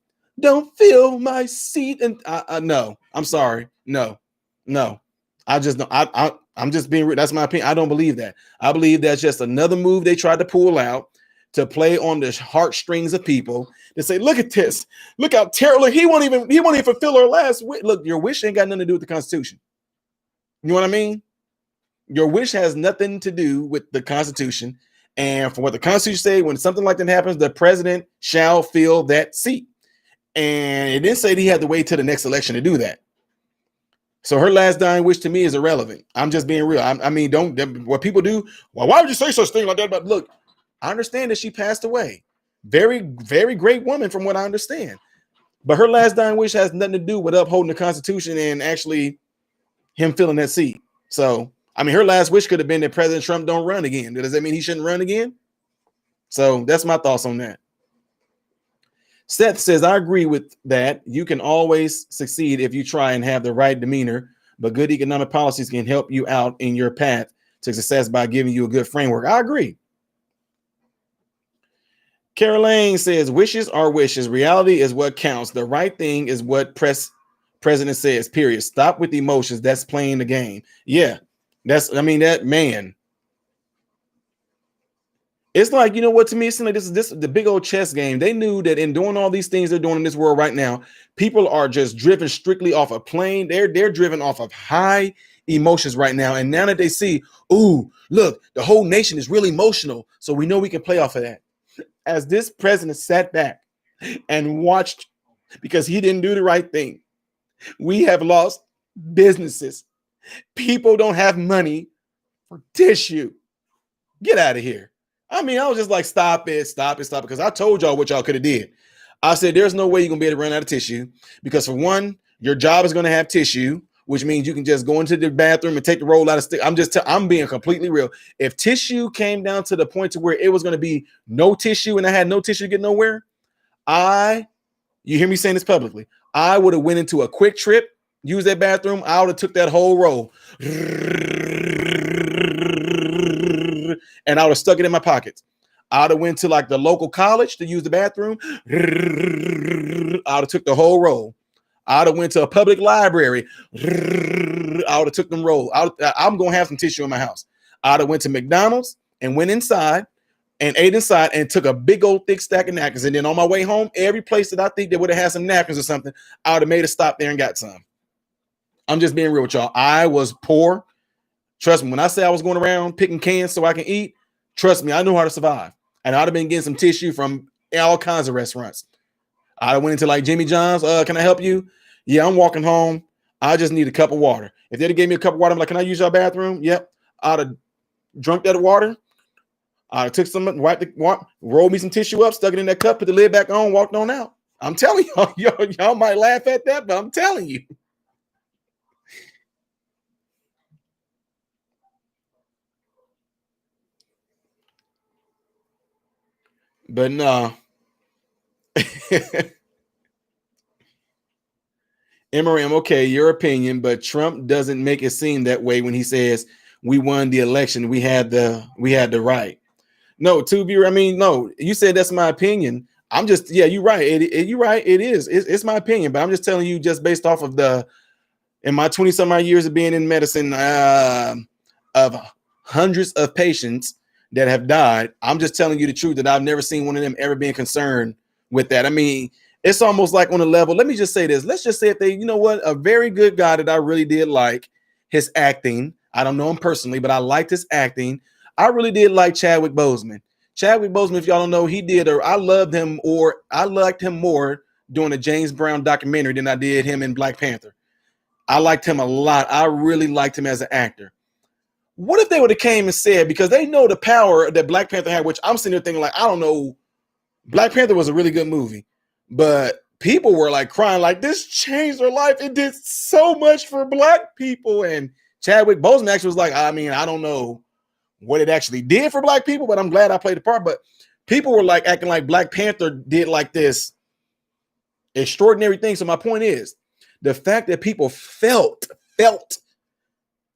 Don't fill my seat. And no, I'm sorry. No. I just don't. I'm just being. That's my opinion. I don't believe that. I believe that's just another move they tried to pull out to play on the heartstrings of people to say, look at this. Look how terrible. He won't even fulfill her last wish. Look, your wish ain't got nothing to do with the Constitution. You know what I mean? Your wish has nothing to do with the Constitution. And from what the Constitution say, when something like that happens, the president shall fill that seat. And it didn't say that he had to wait till the next election to do that. So her last dying wish to me is irrelevant. I'm just being real. I mean, don't what people do. Well, why would you say such thing like that? But look, I understand that she passed away. Very, very great woman from what I understand. But her last dying wish has nothing to do with upholding the Constitution and actually him filling that seat. So, I mean, her last wish could have been that President Trump don't run again. Does that mean he shouldn't run again? So that's my thoughts on that. Seth says, I agree with that. You can always succeed if you try and have the right demeanor, but good economic policies can help you out in your path to success by giving you a good framework. I agree. Caroline says, wishes are wishes. Reality is what counts. The right thing is what president says, period. Stop with emotions. That's playing the game. Yeah, that man. It's like, you know what, to me, it's like this is the big old chess game. They knew that in doing all these things they're doing in this world right now, people are just driven strictly off a plane. They're driven off of high emotions right now. And now that they see, ooh, look, the whole nation is really emotional. So we know we can play off of that. As this president sat back and watched because he didn't do the right thing, we have lost businesses. People don't have money for tissue. Get out of here. I mean, I was just like, stop it, because I told y'all what y'all could have did. I said, there's no way you're going to be able to run out of tissue because, for one, your job is going to have tissue, which means you can just go into the bathroom and take the roll out of stick. I'm being completely real. If tissue came down to the point to where it was going to be no tissue and I had no tissue to get nowhere, you hear me saying this publicly, I would have went into a Quick Trip, used that bathroom, I would have took that whole roll and I would have stuck it in my pockets. I would have went to like the local college to use the bathroom. I would have took the whole roll. I would have went to a public library. I would have took them roll. I'm going to have some tissue in my house. I would have went to McDonald's and went inside and ate inside and took a big old thick stack of napkins. And then on my way home, every place that I think they would have had some napkins or something, I would have made a stop there and got some. I'm just being real with y'all. I was poor. Trust me, when I say I was going around picking cans so I can eat, trust me, I knew how to survive. And I'd have been getting some tissue from all kinds of restaurants. I went into like Jimmy John's. Can I help you? Yeah, I'm walking home. I just need a cup of water. If they'd have gave me a cup of water, I'm like, can I use your bathroom? Yep. I'd have drunk that water. I took some, rolled me some tissue up, stuck it in that cup, put the lid back on, walked on out. I'm telling y'all might laugh at that, but I'm telling you. But no. MRM, okay, your opinion, but Trump doesn't make it seem that way when he says we won the election, we had the right. No, no, you said that's my opinion. I'm just, yeah, you're right. You're right. It is. It's my opinion, but I'm just telling you, just based off of in my 20 some odd years of being in medicine, of hundreds of patients that have died. I'm just telling you the truth that I've never seen one of them ever being concerned with that. I mean, it's almost like on a level. Let me just say this. Let's just say if they, you know what, a very good guy that I really did like his acting. I don't know him personally, but I liked his acting. I really did like Chadwick Boseman. Chadwick Boseman, if y'all don't know, I liked him more doing a James Brown documentary than I did him in Black Panther. I liked him a lot. I really liked him as an actor. What if they would have came and said, because they know the power that Black Panther had, which I'm sitting there thinking like, I don't know, Black Panther was a really good movie, but people were like crying like this changed their life. It did so much for Black people. And Chadwick Boseman actually was like, I mean, I don't know what it actually did for Black people, but I'm glad I played the part. But people were like acting like Black Panther did like this extraordinary thing. So my point is the fact that people felt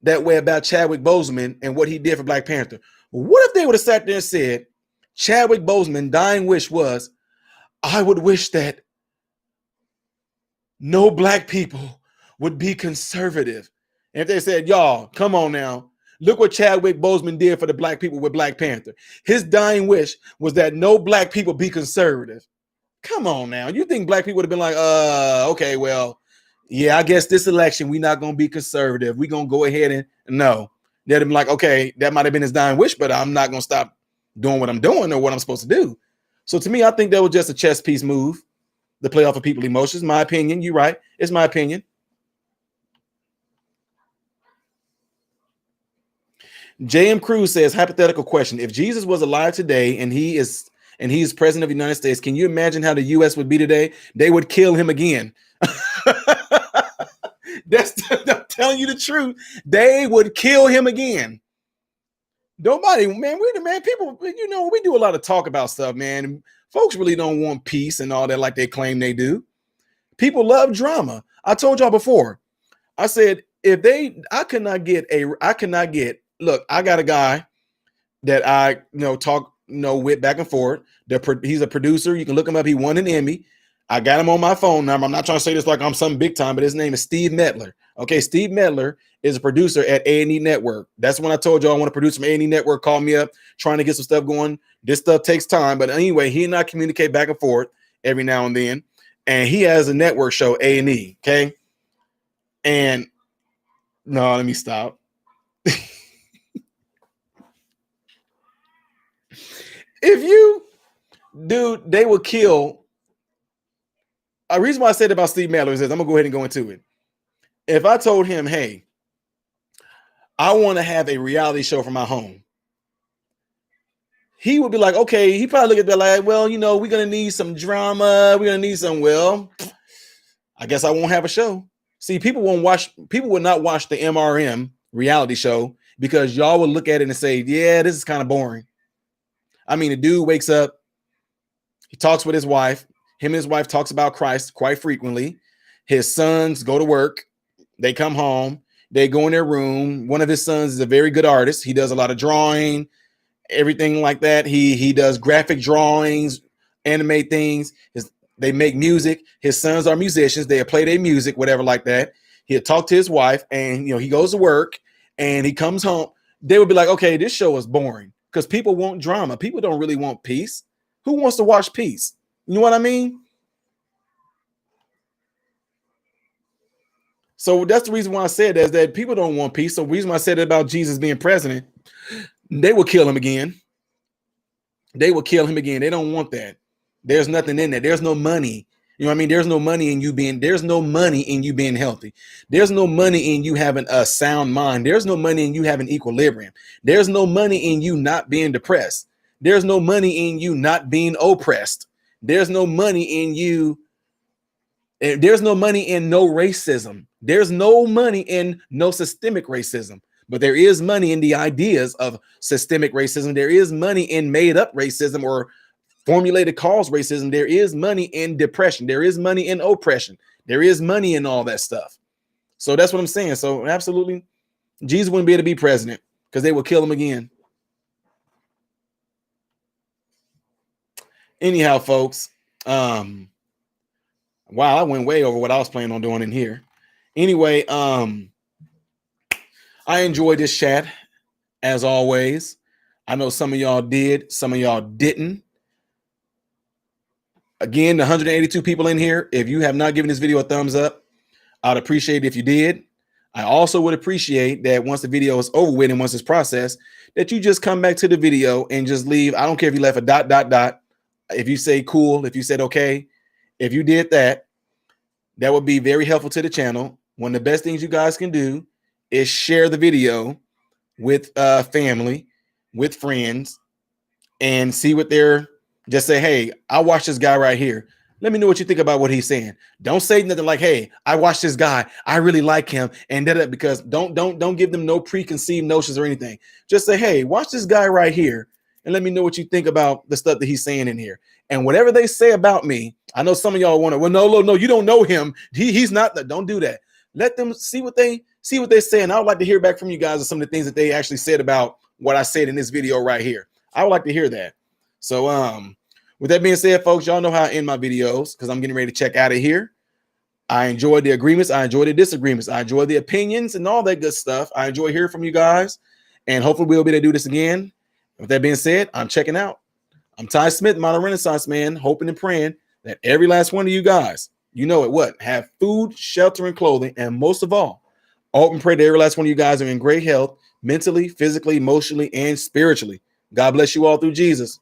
that way about Chadwick Boseman and what he did for Black Panther. What if they would have sat there and said, Chadwick Boseman dying wish was, I would wish that no black people would be conservative. And if they said, y'all, come on now, look what Chadwick Boseman did for the black people with Black Panther. His dying wish was that no black people be conservative. Come on now. You think black people would have been like, okay, well, yeah, I guess this election, we're not going to be conservative. We're going to go ahead and no. They'd have been like, okay, that might have been his dying wish, but I'm not going to stop doing what I'm doing or what I'm supposed to do. So to me, I think that was just a chess piece move to play off of people's emotions. My opinion. You're right. It's my opinion. J.M. Cruz says, hypothetical question. If Jesus was alive today and he is president of the United States, can you imagine how the U.S. would be today? They would kill him again. I'm telling you the truth. They would kill him again. Nobody, man, people, you know, we do a lot of talk about stuff, man. Folks really don't want peace and all that like they claim they do. People love drama. I told y'all before. I said, I could not get, look, I got a guy that I, talk, with back and forth. He's a producer. You can look him up. He won an Emmy. I got him on my phone number. I'm not trying to say this like I'm some big time, but his name is Steve Medler. Okay, Steve Medler is a producer at A&E Network. That's when I told you I want to produce from A&E Network. Call me up, trying to get some stuff going. This stuff takes time, but anyway, he and I communicate back and forth every now and then. And he has a network show, A&E. Okay, and no, let me stop. If you, dude, they will kill. A reason why I said about Steve Medler is this. I'm gonna go ahead and go into it. If I told him, hey, I want to have a reality show from my home, he would be like, okay, he probably look at that like, well, we're gonna need some drama, we're gonna need some, well, I guess I won't have a show. See, people will not watch the MRM reality show because y'all will look at it and say, yeah, this is kind of boring. I mean, the dude wakes up, he talks with his wife. Him and his wife talks about Christ quite frequently. His sons go to work. They come home. They go in their room. One of his sons is a very good artist. He does a lot of drawing, everything like that. He does graphic drawings, animate things. They make music. His sons are musicians. They play their music, whatever like that. He'll talk to his wife, and he goes to work, and he comes home. They would be like, okay, this show is boring because people want drama. People don't really want peace. Who wants to watch peace? You know what I mean? So that's the reason why I said that, is that people don't want peace. So the reason why I said about Jesus being president, they will kill him again. They will kill him again. They don't want that. There's nothing in there. There's no money. You know what I mean? There's no money in you being healthy. There's no money in you having a sound mind. There's no money in you having equilibrium. There's no money in you not being depressed. There's no money in you not being oppressed. There's no money in you. There's no money in no racism. There's no money in no systemic racism. But there is money in the ideas of systemic racism. There is money in made up racism or formulated cause racism. There is money in depression. There is money in oppression. There is money in all that stuff. So that's what I'm saying. So absolutely, Jesus wouldn't be able to be president because they will kill him again. Anyhow, folks, wow, I went way over what I was planning on doing in here. Anyway, I enjoyed this chat as always. I know some of y'all did, some of y'all didn't. Again, the 182 people in here, if you have not given this video a thumbs up, I'd appreciate it if you did. I also would appreciate that once the video is over with and once it's processed, that you just come back to the video and just leave. I don't care if you left a ... If you say cool, if you said okay, if you did that, that would be very helpful to the channel. One of the best things you guys can do is share the video with family, with friends, and see what they're, just say, hey, I watched this guy right here. Let me know what you think about what he's saying. Don't say nothing like, hey, I watched this guy, I really like him, and that, because don't give them no preconceived notions or anything. Just say, hey, watch this guy right here and let me know what you think about the stuff that he's saying in here. And whatever they say about me, I know some of y'all want to, well, no, you don't know him. He's not that. Don't do that. Let them see what they say. And I would like to hear back from you guys on some of the things that they actually said about what I said in this video right here. I would like to hear that. So with that being said, folks, y'all know how I end my videos because I'm getting ready to check out of here. I enjoy the agreements. I enjoy the disagreements. I enjoy the opinions and all that good stuff. I enjoy hearing from you guys. And hopefully we'll be able to do this again. With that being said, I'm checking out. I'm Ty Smith, Modern Renaissance Man, hoping and praying that every last one of you guys, you know it, what? Have food, shelter, and clothing. And most of all, I hope and pray that every last one of you guys are in great health, mentally, physically, emotionally, and spiritually. God bless you all through Jesus.